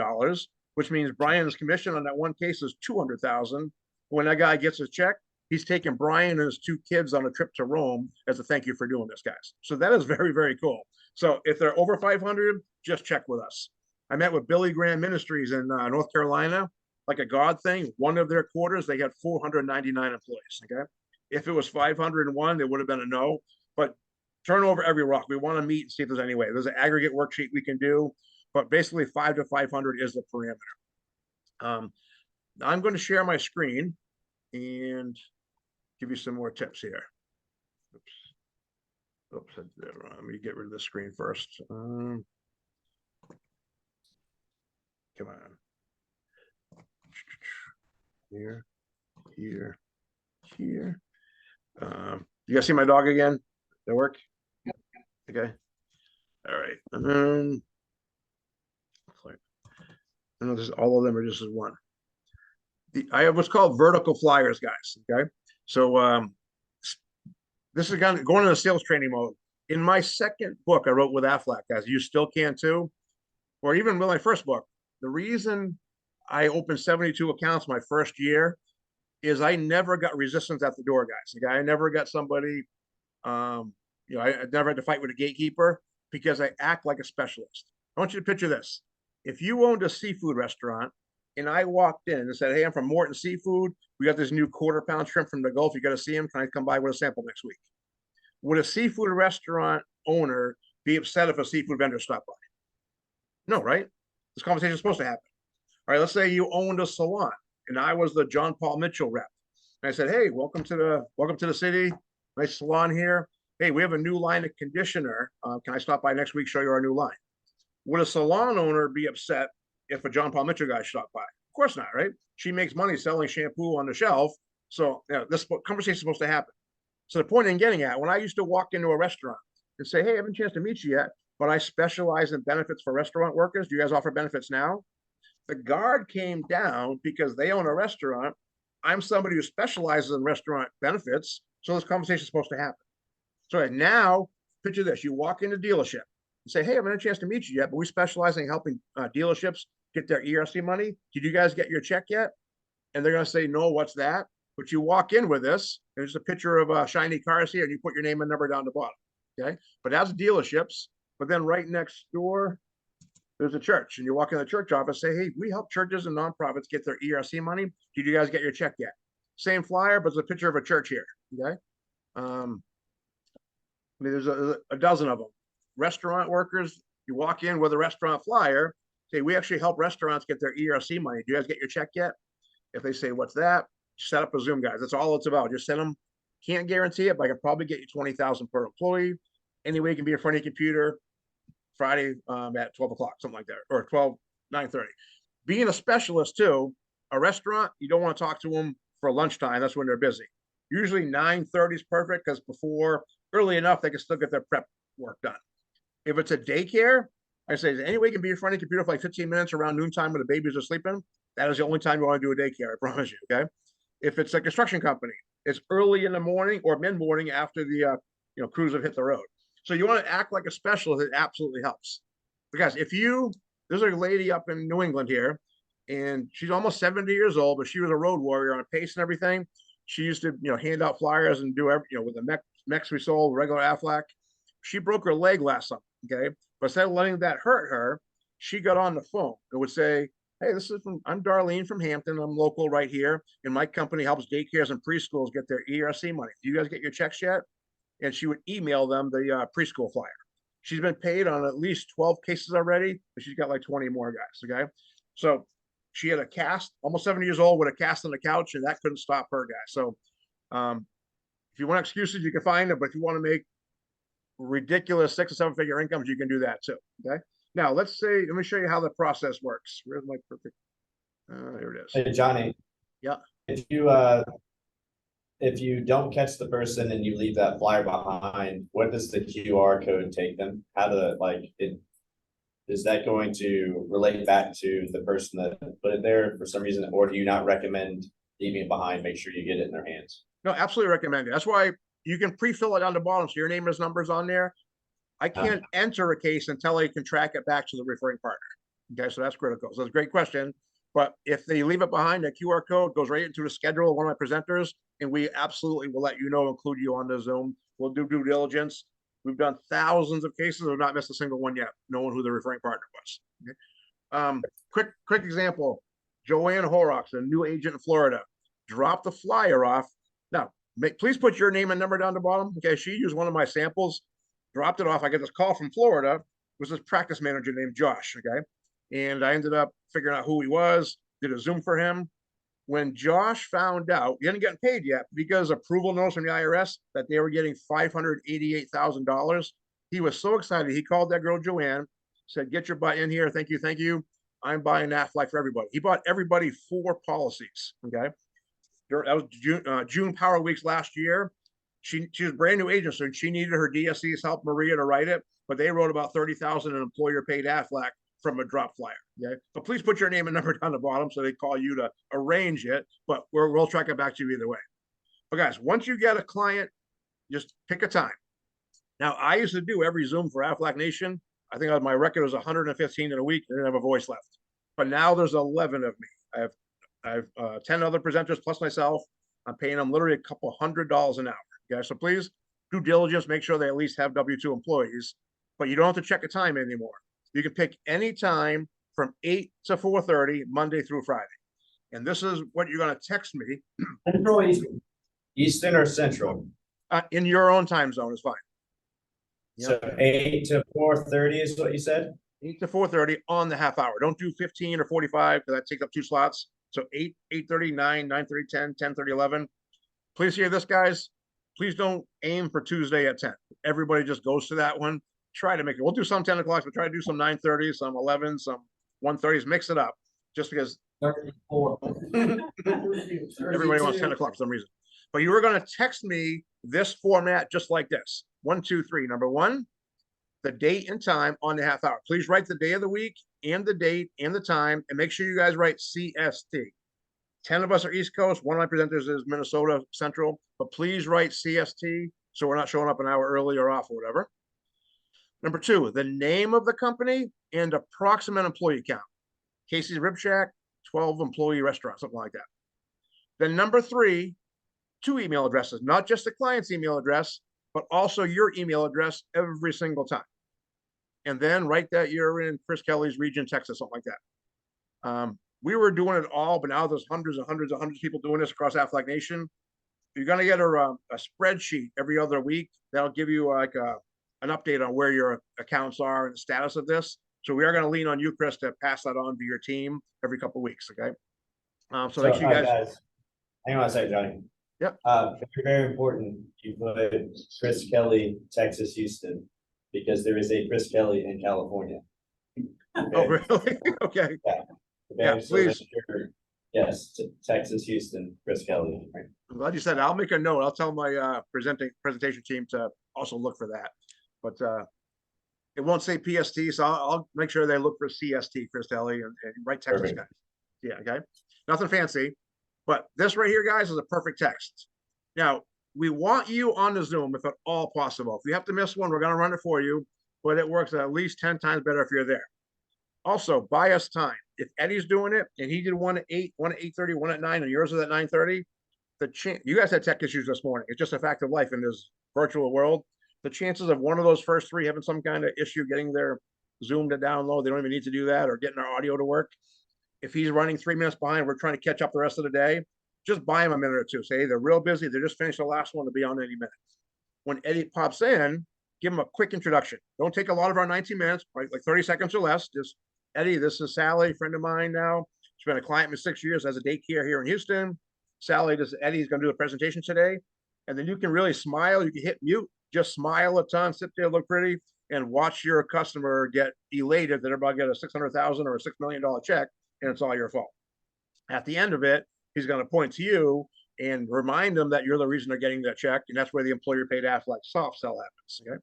which means Brian's commission on that one case is $200,000. When that guy gets his check, he's taking Brian and his 2 kids on a trip to Rome as a thank you for doing this, guys. So that is very, very cool. So if they're over 500, just check with us. I met with Billy Graham Ministries in North Carolina, like a God thing. One of their quarters, they had 499 employees, okay? If it was 501, it would have been a no, but turn over every rock. We want to meet and see if there's any way. There's an aggregate worksheet we can do, but basically 5 to 500 is the parameter. I'm going to share my screen and give you some more tips here. Oops, I did that wrong. Let me get rid of the screen first. Come on. Here, here, here. You guys see my dog again? That work? Okay. All right. I know this, all of them are just as one. I have what's called vertical flyers, guys. Okay. So this is going into sales training mode. In my second book I wrote with Aflac, guys, you still can too. Or even with my first book, the reason I opened 72 accounts my first year is I never got resistance at the door, guys. Like I never got somebody, I never had to fight with a gatekeeper because I act like a specialist. I want you to picture this. If you owned a seafood restaurant and I walked in and said, hey, I'm from Morton Seafood. We got this new quarter-pound shrimp from the Gulf. You got to see him. Can I come by with a sample next week? Would a seafood restaurant owner be upset if a seafood vendor stopped by? No, right? This conversation is supposed to happen. All right, let's say you owned a salon and I was the John Paul Mitchell rep. And I said, hey, welcome to the city. Nice salon here. Hey, we have a new line of conditioner. Can I stop by next week, show you our new line? Would a salon owner be upset if a John Paul Mitchell guy stopped by? Of course not, right? She makes money selling shampoo on the shelf. So this conversation is supposed to happen. So the point I'm getting at, when I used to walk into a restaurant and say, hey, I haven't a chance to meet you yet, but I specialize in benefits for restaurant workers. Do you guys offer benefits now? The guard came down because they own a restaurant. I'm somebody who specializes in restaurant benefits. So this conversation is supposed to happen. So now, picture this. You walk into a dealership and say, hey, I haven't had a chance to meet you yet, but we specialize in helping dealerships get their ERC money. Did you guys get your check yet? And they're going to say, no, what's that? But you walk in with this, there's a picture of shiny cars here, and you put your name and number down the bottom, okay? But that's dealerships. But then right next door, there's a church, and you walk in the church office, say, hey, we help churches and nonprofits get their ERC money. Did you guys get your check yet? Same flyer, but it's a picture of a church here, okay? I mean, there's a dozen of them. Restaurant workers, you walk in with a restaurant flyer, say, we actually help restaurants get their ERC money. Do you guys get your check yet? If they say, what's that? Set up a Zoom, guys. That's all it's about. Just send them. Can't guarantee it, but I can probably get you 20,000 per employee. Anyway, it can be in front of your computer Friday at 12 o'clock, something like that, or 9:30. Being a specialist too, a restaurant, you don't want to talk to them for lunchtime. That's when they're busy. Usually 9:30 is perfect because before, early enough, they can still get their prep work done. If it's a daycare, I say, anyway, you can be in front of your computer for like 15 minutes around noontime when the babies are sleeping. That is the only time you want to do a daycare, I promise you, okay? If it's a construction company, it's early in the morning or mid-morning after the crews have hit the road. So you want to act like a specialist. It absolutely helps. Because if there's a lady up in New England here, and she's almost 70 years old, but she was a road warrior on pace and everything. She used to, hand out flyers and do with the mechs we sold, regular Aflac. She broke her leg last summer, okay? But instead of letting that hurt her, she got on the phone and would say, hey, I'm Darlene from Hampton. I'm local right here. And my company helps daycares and preschools get their ERC money. Do you guys get your checks yet? And she would email them the preschool flyer. She's been paid on at least 12 cases already, but she's got like 20 more guys, okay? So she had a cast, almost 70 years old, with a cast on the couch, and that couldn't stop her, guys. So if you want excuses, you can find them, but if you want to make ridiculous 6 or 7 figure incomes, you can do that too, okay? Now, let me show you how the process works. Where's my perfect? There it is. Hey, Johnny. Yeah. If you don't catch the person and you leave that flyer behind, what does the QR code take them? Is that going to relate back to the person that put it there for some reason, or do you not recommend leaving it behind? Make sure you get it in their hands. No, absolutely recommend it. That's why you can pre-fill it on the bottom, so your name and numbers on there. I can't enter a case until I can track it back to the referring partner. Okay, so that's critical. So it's a great question. But if they leave it behind, the QR code goes right into the schedule of one of my presenters, and we absolutely will let you know, include you on the Zoom. We'll do due diligence. We've done thousands of cases. We've not missed a single one yet, knowing who the referring partner was. Okay? Quick example. Joanne Horrocks, a new agent in Florida, dropped the flyer off. Now, please put your name and number down the bottom. Okay, she used one of my samples, dropped it off. I get this call from Florida. It was this practice manager named Josh, okay? And I ended up figuring out who he was, did a Zoom for him. When Josh found out, he hadn't gotten paid yet because approval notice from the IRS that they were getting $588,000. He was so excited. He called that girl, Joanne, said, get your butt in here. Thank you. Thank you. I'm buying Aflac for everybody. He bought everybody 4 policies, okay? That was June Power Weeks last year. She was a brand new agent, so she needed her DSC's help, Maria, to write it, but they wrote about $30,000 in employer paid Aflac from a drop flyer. Okay, but please put your name and number down the bottom so they call you to arrange it. But we'll track it back to you either way. But guys, once you get a client, just pick a time. Now, I used to do every Zoom for Aflac Nation. I think my record was 115 in a week. I didn't have a voice left. But now there's 11 of me. I have 10 other presenters plus myself. I'm paying them literally a couple $100 an hour. Okay, so please due diligence, make sure they at least have W-2 employees. But you don't have to check a time anymore. You can pick any time from 8 to 4:30, Monday through Friday. And this is what you're going to text me. Central, Eastern or Central? In your own time zone is fine. So 8 to 4:30 is what you said? 8 to 4:30 on the half hour. Don't do 15 or 45 because that takes up 2 slots. So 8, 8:30, 9, 9:30, 10, 10:30, 11. Please hear this, guys. Please don't aim for Tuesday at 10. Everybody just goes to that one. Try to make it. We'll do some 10 o'clocks, but try to do some 9:30, some 11, some 1:30s. Mix it up, just because 34. everybody wants 10 o'clock for some reason. But you were going to text me this format just like this. 1, 2, 3. Number 1, the date and time on the half hour. Please write the day of the week and the date and the time, and make sure you guys write CST. 10 of us are East Coast. One of my presenters is Minnesota Central, but please write CST so we're not showing up an hour early or off or whatever. Number 2, the name of the company and approximate employee count. Casey's Rib Shack, 12 employee restaurant, something like that. Then number 3, 2 email addresses, not just the client's email address, but also your email address every single time. And then write that you're in Chris Kelly's region, Texas, something like that. We were doing it all, but now there's hundreds and hundreds and hundreds of people doing this across Aflac Nation. You're going to get a spreadsheet every other week. That'll give you like an update on where your accounts are and the status of this. So we are going to lean on you, Chris, to pass that on to your team every couple of weeks. Okay. So make sure you guys. Hang on a second, Johnny. Yep. Very, very important. You put Chris Kelly, Texas, Houston, because there is a Chris Kelly in California. Okay? Oh, really? Okay. Yeah. Okay, Yeah, so please. Yes, Texas, Houston, Chris Kelly. Right. I'm glad you said that. I'll make a note. I'll tell my presentation team to also look for that. But it won't say PST, so I'll make sure they look for CST, Chris Kelly, and write Texas guys. Yeah, okay. Nothing fancy. But this right here, guys, is a perfect text. Now, we want you on the Zoom if at all possible. If you have to miss one, we're going to run it for you, but it works at least 10 times better if you're there. Also, buy us time. if Eddie's doing it and he did one at 8, one at 8:30, one at 9, and yours is at 9:30, you guys had tech issues this morning. It's just a fact of life in this virtual world. The chances of one of those first three having some kind of issue getting their Zoom to download, they don't even need to do that, or getting our audio to work. If he's running 3 minutes behind, we're trying to catch up the rest of the day. Just buy him a minute or two. Say, hey, they're real busy. They just finished the last one to be on any minute. When Eddie pops in, give him a quick introduction. Don't take a lot of our 19 minutes, like 30 seconds or less. Just, Eddie, this is Sally, friend of mine now. She's been a client for 6 years, has a daycare here in Houston. Sally, Eddie's going to do the presentation today. And then you can really smile. You can hit mute, just smile a ton, sit there, look pretty, and watch your customer get elated that they're about to get a $600,000 or a $6 million check, and it's all your fault. At the end of it, he's going to point to you and remind them that you're the reason they're getting that check, and that's where the employer paid act like soft sell happens. Okay.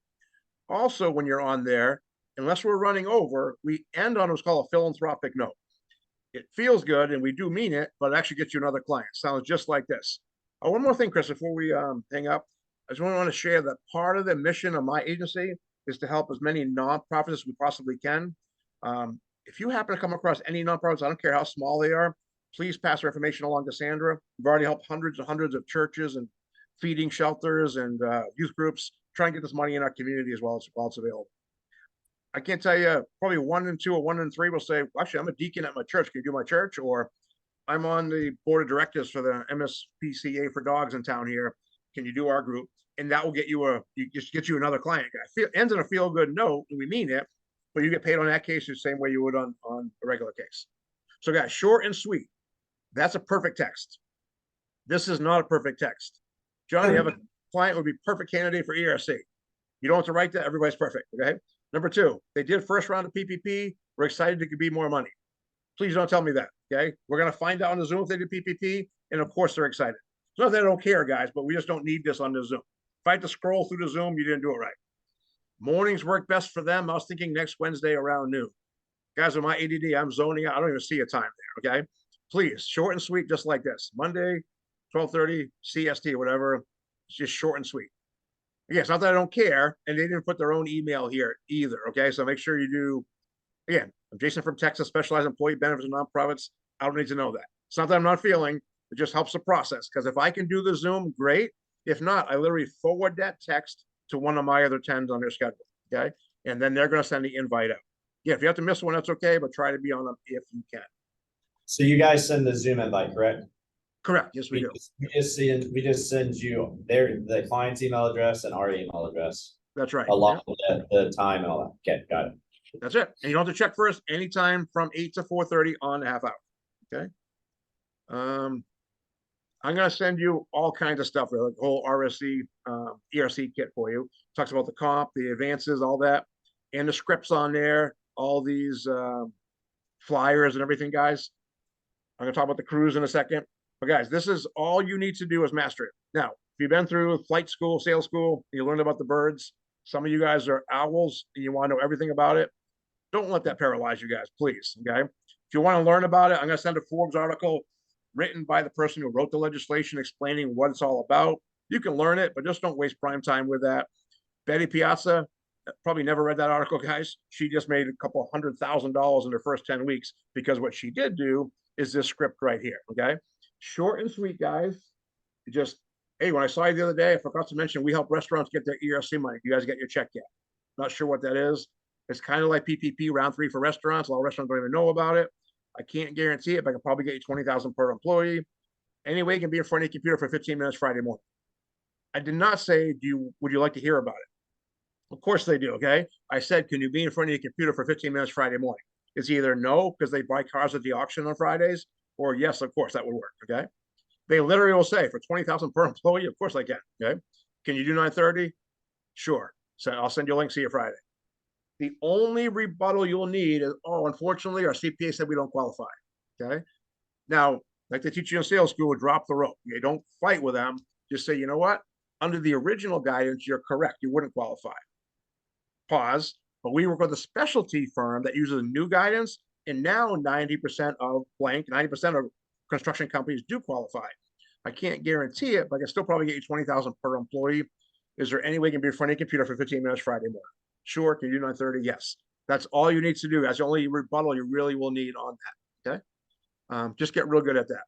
Also, when you're on there, unless we're running over, we end on what's called a philanthropic note. It feels good, and we do mean it, but it actually gets you another client. Sounds just like this. Oh, one more thing, Chris, before we hang up, I just want to share that part of the mission of my agency is to help as many nonprofits as we possibly can. If you happen to come across any nonprofits, I don't care how small they are, please pass their information along to Sandra. We've already helped hundreds and hundreds of churches and feeding shelters and youth groups try and get this money in our community as well as while it's available. I can't tell you, probably 1 and 2 or 1 and 3 will say, well, actually, I'm a deacon at my church. Can you do my church? Or I'm on the board of directors for the MSPCA for dogs in town here. Can you do our group? And that will get you get you another client. Ends on a feel good note, and we mean it, but you get paid on that case the same way you would on a regular case. So guys, short and sweet. That's a perfect text. This is not a perfect text. John, you have a client would be perfect candidate for ERC. You don't have to write that. Everybody's perfect. Okay. Number 2, they did first round of PPP. We're excited to be more money. Please don't tell me that. Okay. We're going to find out on the Zoom if they did PPP. And of course they're excited. It's not that I don't care, guys, but we just don't need this on the Zoom. If I had to scroll through the Zoom, you didn't do it right. Mornings work best for them. I was thinking next Wednesday around noon. Guys, with my ADD, I'm zoning out. I don't even see a time there. Okay. Please, short and sweet, just like this. Monday, 12:30 CST, whatever. It's just short and sweet. Again, it's not that I don't care, and they didn't put their own email here either. Okay, so make sure you do. Again, I'm Jason from Texas, Specialized Employee Benefits and Nonprofits. I don't need to know that. It's not that I'm not feeling. It just helps the process, because if I can do the Zoom, great. If not, I literally forward that text to one of my other 10s on their schedule. Okay, and then they're going to send the invite out. Yeah, if you have to miss one, that's okay, but try to be on them if you can. So you guys send the Zoom invite, correct? Correct. Yes, we do. We just send you the client's email address and our email address That's right. along with the time and all that. Okay, got it. That's it. And you don't have to check for us anytime from 8 to 4:30 on a half hour. Okay. I'm gonna send you all kinds of stuff, like the whole RSC ERC kit for you. Talks about the comp, the advances, all that, and the scripts on there, all these flyers and everything, guys. I'm gonna talk about the cruise in a second. But guys, this is all you need to do is master it. Now, if you've been through flight school, sales school, you learned about the birds. Some of you guys are owls and you want to know everything about it. Don't let that paralyze you guys, please. Okay. If you want to learn about it, I'm going to send a Forbes article written by the person who wrote the legislation explaining what it's all about. You can learn it, but just don't waste prime time with that. Betty Piazza probably never read that article, guys. She just made a couple $100,000 in her first 10 weeks because what she did do is this script right here. Okay. Short and sweet, guys. Just, hey, when I saw you the other day, I forgot to mention we help restaurants get their ERC money. You guys get your check yet? Not sure what that is. It's kind of like PPP round 3 for restaurants. A lot of restaurants don't even know about it. I can't guarantee it, but I can probably get you $20,000 per employee. Anyway, you can be in front of your computer for 15 minutes Friday morning. I did not say, would you like to hear about it? Of course they do, okay? I said, can you be in front of your computer for 15 minutes Friday morning? It's either no, because they buy cars at the auction on Fridays, or yes, of course, that would work, okay? They literally will say, for 20,000 per employee, of course I can, okay? Can you do 9:30? Sure. So I'll send you a link, see you Friday. The only rebuttal you'll need is, oh, unfortunately, our CPA said we don't qualify, okay? Now, like they teach you in sales school, drop the rope. Okay? Don't fight with them. Just say, you know what? Under the original guidance, you're correct. You wouldn't qualify. Pause. But we work with a specialty firm that uses new guidance, and now 90% of blank, 90% of construction companies do qualify. I can't guarantee it, but I can still probably get you 20,000 per employee. Is there any way you can be in front of your computer for 15 minutes Friday morning? Sure. Can you do 9:30? Yes. That's all you need to do. That's the only rebuttal you really will need on that. Just get real good at that.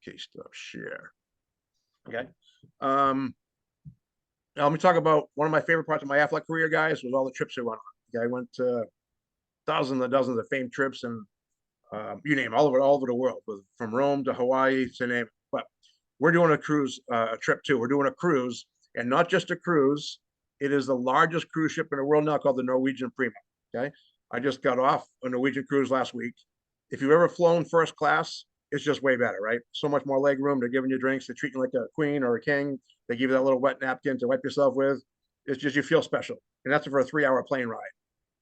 Okay, stop share. Okay. Now let me talk about one of my favorite parts of my athletic career, guys, was all the trips I went on. Okay, I went to dozens and dozens of famed trips, and you name it, all over the world, from Rome to Hawaii to name it. But we're doing a cruise, a trip too. We're doing a cruise, and not just a cruise. It is the largest cruise ship in the world now, called the Norwegian Prima. Okay, I just got off a Norwegian cruise last week. If you've ever flown first class, it's just way better, right? So much more leg room. They're giving you drinks. They treat you like a queen or a king. They give you that little wet napkin to wipe yourself with. It's just, you feel special. And that's for a 3-hour plane ride.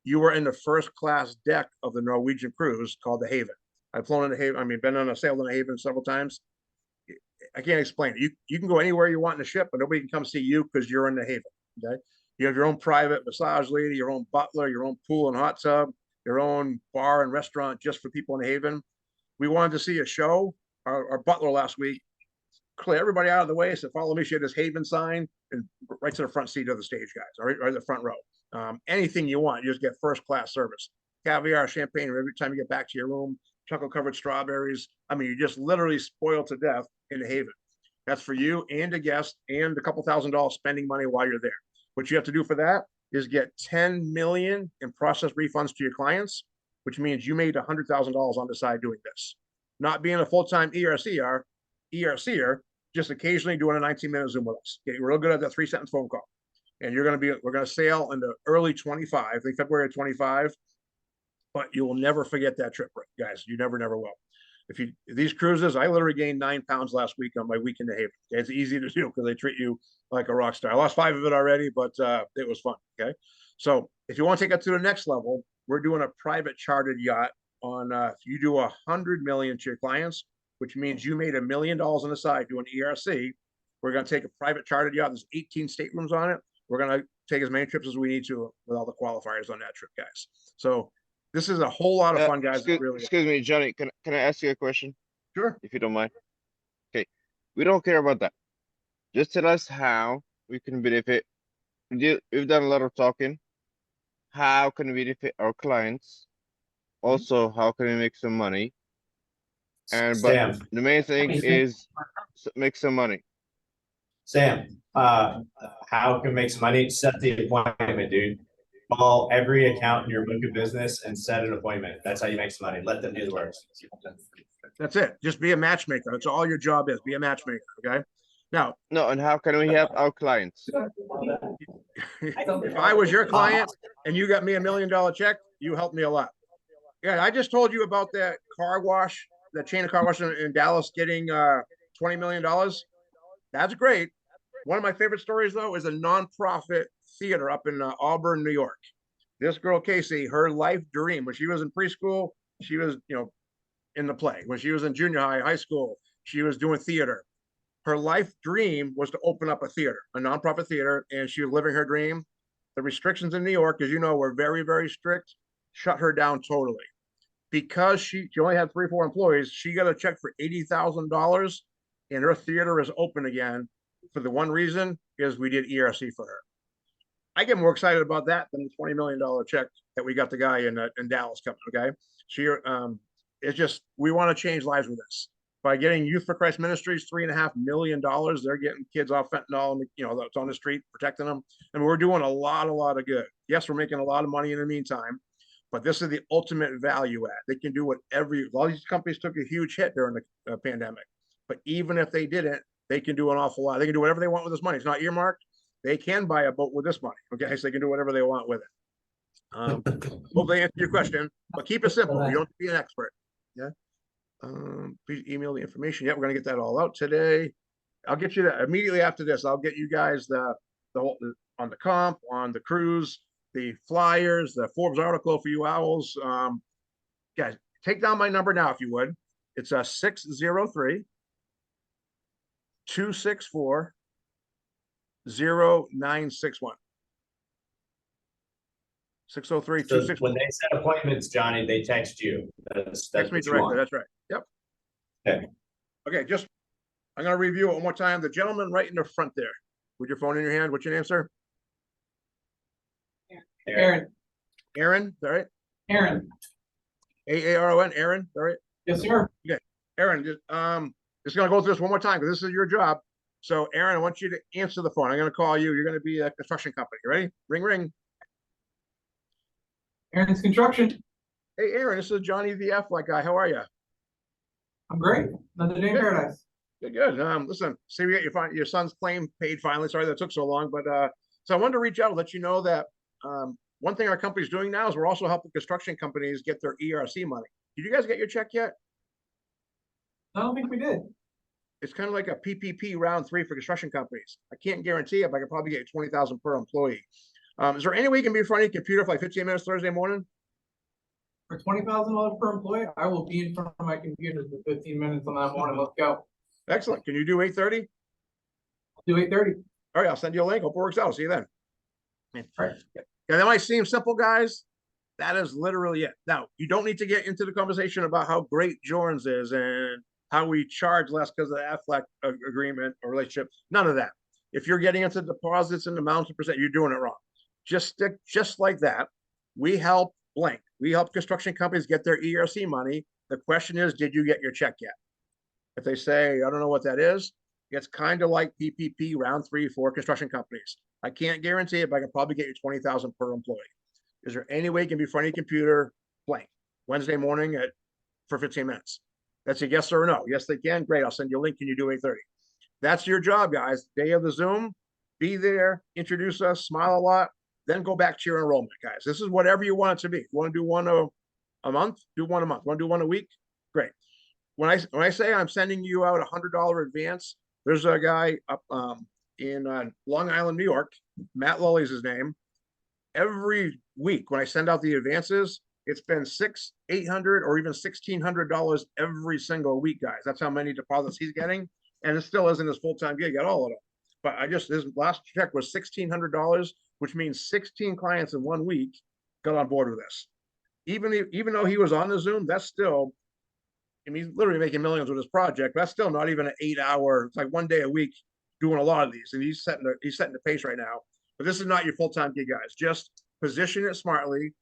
You were in the first class deck of the Norwegian cruise called the Haven. I've flown in the Haven. I mean, been on a sail in the Haven several times. I can't explain it. You can go anywhere you want in the ship, but nobody can come see you because you're in the Haven. Okay. You have your own private massage lady, your own butler, your own pool and hot tub, your own bar and restaurant just for people in the Haven. We wanted to see a show. Our butler last week clear everybody out of the way. So follow me. She had this Haven sign and right to the front seat of the stage, guys, or the front row. Anything you want, you just get first class service. Caviar, champagne every time you get back to your room. Chocolate covered strawberries. I mean, you just literally spoiled to death in the Haven. That's for you and a guest, and a couple $1,000 spending money while you're there. What you have to do for that is get 10 million in process refunds to your clients, which means you made $100,000 on the side doing this. Not being a full-time ERCer, just occasionally doing a 19-minute Zoom with us. Getting real good at that 3-sentence phone call. And we're going to sail in the early 25, I think February of 25. But you will never forget that trip, guys. You never will. These cruises, I literally gained 9 pounds last week on my week in the Haven. Okay? It's easy to do because they treat you like a rock star. I lost 5 of it already, but it was fun. Okay. So if you want to take it to the next level, we're doing a private chartered yacht on, you do 100 million to your clients, which means you made $1 million on the side doing ERC. We're going to take a private chartered yacht. There's 18 staterooms on it. We're going to take as many trips as we need to with all the qualifiers on that trip, guys. So this is a whole lot of fun, guys. Excuse me, Johnny. Can I ask you a question, Sure. if you don't mind? Okay, we don't care about that. Just tell us how we can benefit. We've done a lot of talking. How can we benefit our clients? Also, how can we make some money? But Sam, the main thing is make some money. Sam, how can we make some money? Set the appointment, dude. Call every account in your book of business and set an appointment. That's how you make some money. Let them do the work. That's it. Just be a matchmaker. That's all your job is. Be a matchmaker. Okay. Now, No, and how can we help our clients? if I was your client and you got me $1 million check, you helped me a lot. Yeah, I just told you about that car wash, that chain of car wash in Dallas getting $20 million. That's great. One of my favorite stories, though, is a nonprofit theater up in Auburn, New York. This girl, Casey, her life dream, when she was in preschool, she was, in the play. When she was in junior high school, she was doing theater. Her life dream was to open up a theater, a nonprofit theater, and she was living her dream. The restrictions in New York, as you know, were very, very strict, shut her down totally. Because she only had 3 or 4 employees, she got a check for $80,000, and her theater is open again. For the one reason is we did ERC for her. I get more excited about that than the $20 million check that we got the guy in Dallas coming. Okay, it's just, we want to change lives with this by getting Youth for Christ Ministries $3.5 million. They're getting kids off fentanyl, and that's on the street, protecting them, and we're doing a lot of good. Yes, we're making a lot of money in the meantime, but this is the ultimate value add. They can do whatever. All these companies took a huge hit during the pandemic, but even if they didn't, they can do an awful lot. They can do whatever they want with this money. It's not earmarked. They can buy a boat with this money. Okay, so they can do whatever they want with it. Hopefully I answer your question, but keep it simple. You don't have to be an expert. Yeah. Please email the information. Yeah, we're gonna get that all out today. I'll get you that immediately after this. I'll get you guys the whole on the comp, on the cruise, the flyers, the Forbes article for you owls. Guys, take down my number now if you would. It's 603 264 0961. 603 So when they set appointments, Johnny, they text you. That's text me directly. That's right. Yep. Okay. Okay, I'm going to review it one more time. The gentleman right in the front there with your phone in your hand. What's your name, sir? Aaron. Aaron, is that right? Aaron. Aaron, Aaron, all right? Yes, sir. Aaron, just gonna go through this one more time because this is your job. So Aaron, I want you to answer the phone. I'm gonna call you. You're gonna be a construction company. You ready? Ring, ring. Aaron's Construction. Hey, Aaron, this is Johnny the Affleck guy. How are you? I'm great. Another day in Good. paradise. Good, good. Listen, see, we got your son's claim paid finally. Sorry that took so long, but so I wanted to reach out and let you know that one thing our company's doing now is we're also helping construction companies get their ERC money. Did you guys get your check yet? I don't think we did. It's kind of like a PPP round 3 for construction companies. I can't guarantee it, but I could probably get you 20,000 per employee. Is there any way you can be in front of your computer for like 15 minutes Thursday morning? For $20,000 per employee, I will be in front of my computer for 15 minutes on that morning. Let's go. Excellent. Can you do 8:30? Do 8:30. All right, I'll send you a link. Hope it works out. I'll see you then. All right. Yeah, that might seem simple, guys. That is literally it. Now, you don't need to get into the conversation about how great Jorns is and how we charge less because of the Affleck agreement or relationship. None of that. If you're getting into deposits and amounts of percent, you're doing it wrong. Just stick just like that. We help blank. We help construction companies get their ERC money. The question is, did you get your check yet? If they say, I don't know what that is, it's kind of like PPP round 3 for construction companies. I can't guarantee it, but I can probably get you 20,000 per employee. Is there any way you can be in front of your computer blank Wednesday morning for 15 minutes? That's a yes or a no. Yes, they can. Great. I'll send you a link. Can you do 8:30? That's your job, guys. Day of the Zoom, be there, introduce us, smile a lot, then go back to your enrollment, guys. This is whatever you want it to be. You want to do one a month? Do one a month. Want to do one a week? Great. When I say I'm sending you out $100 advance, there's a guy up in Long Island, New York. Matt Lully's his name. Every week when I send out the advances, it's been $600, $800, or even $1,600 every single week, guys. That's how many deposits he's getting, and it still isn't his full-time gig at all. But his last check was $1,600, which means 16 clients in 1 week got on board with this. Even though he was on the Zoom, that's still, I mean, he's literally making millions with this project. But that's still not even an 8-hour. It's like 1 day a week doing a lot of these, and he's setting the pace right now. But this is not your full-time gig, guys. Just position it smartly.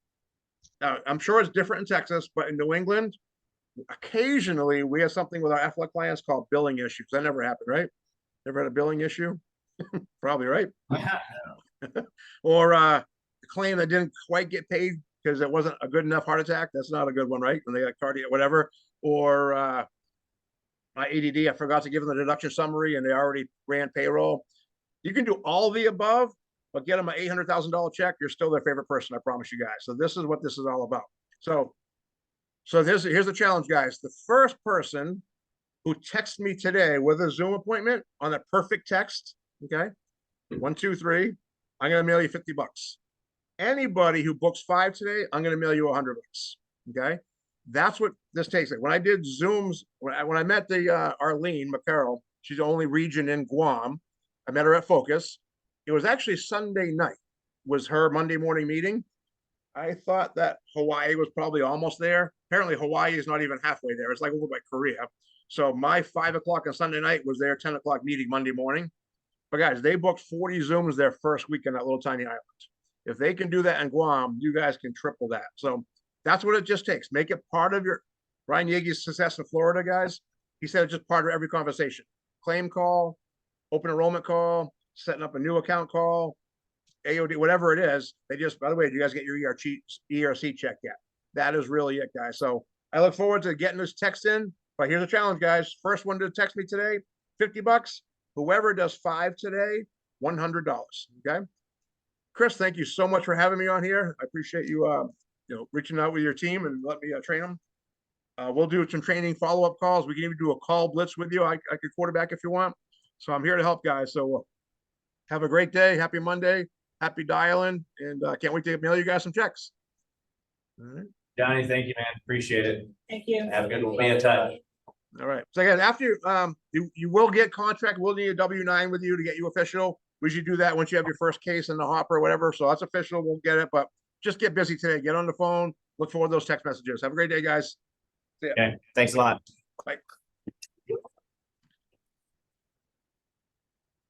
I'm sure it's different in Texas, but in New England, occasionally we have something with our Affleck clients called billing issues. That never happened, right? Never had a billing issue? Probably, right? Or a claim that didn't quite get paid because it wasn't a good enough heart attack. That's not a good one, right? When they got cardiac, whatever. Or my ADD, I forgot to give them the deduction summary and they already ran payroll. You can do all the above, but get them an $800,000 check. You're still their favorite person, I promise you guys. So this is what this is all about. So here's the challenge, guys. The first person who texts me today with a Zoom appointment on a perfect text, okay, 1, 2, 3, I'm gonna mail you $50. Anybody who books 5 today, I'm gonna mail you $100. Okay, that's what this takes. When I did Zooms, when I met the Arlene McCarroll, she's the only region in Guam. I met her at Focus. It was actually Sunday night was her Monday morning meeting. I thought that Hawaii was probably almost there. Apparently Hawaii is not even halfway there. It's like over by Korea. So my 5 o'clock on Sunday night was their 10 o'clock meeting Monday morning. But guys, they booked 40 Zooms their first week in that little tiny island. If they can do that in Guam, you guys can triple that. So that's what it just takes. Make it part of your Ryan Yeagy's success in Florida, guys. He said it's just part of every conversation. Claim call, open enrollment call, setting up a new account call, AOD, whatever it is. They just, by the way, did you guys get your ERC check yet? That is really it, guys. So I look forward to getting this text in. But here's a challenge, guys. First one to text me today, $50. Whoever does 5 today, $100. Okay. Chris, thank you so much for having me on here. I appreciate you, reaching out with your team and let me train them. We'll do some training follow-up calls. We can even do a call blitz with you. I could quarterback if you want. So I'm here to help, guys. So have a great day. Happy Monday. Happy dialing. And I can't wait to mail you guys some checks. All right. Johnny, thank you, man. Appreciate it. Thank you. Have a good one. Be in touch. All right. So again, after you will get contract, we'll need a W-9 with you to get you official. We should do that once you have your first case in the hopper or whatever. So that's official. We'll get it, but just get busy today. Get on the phone. Look forward to those text messages. Have a great day, guys. See ya. Okay. Thanks a lot. Bye.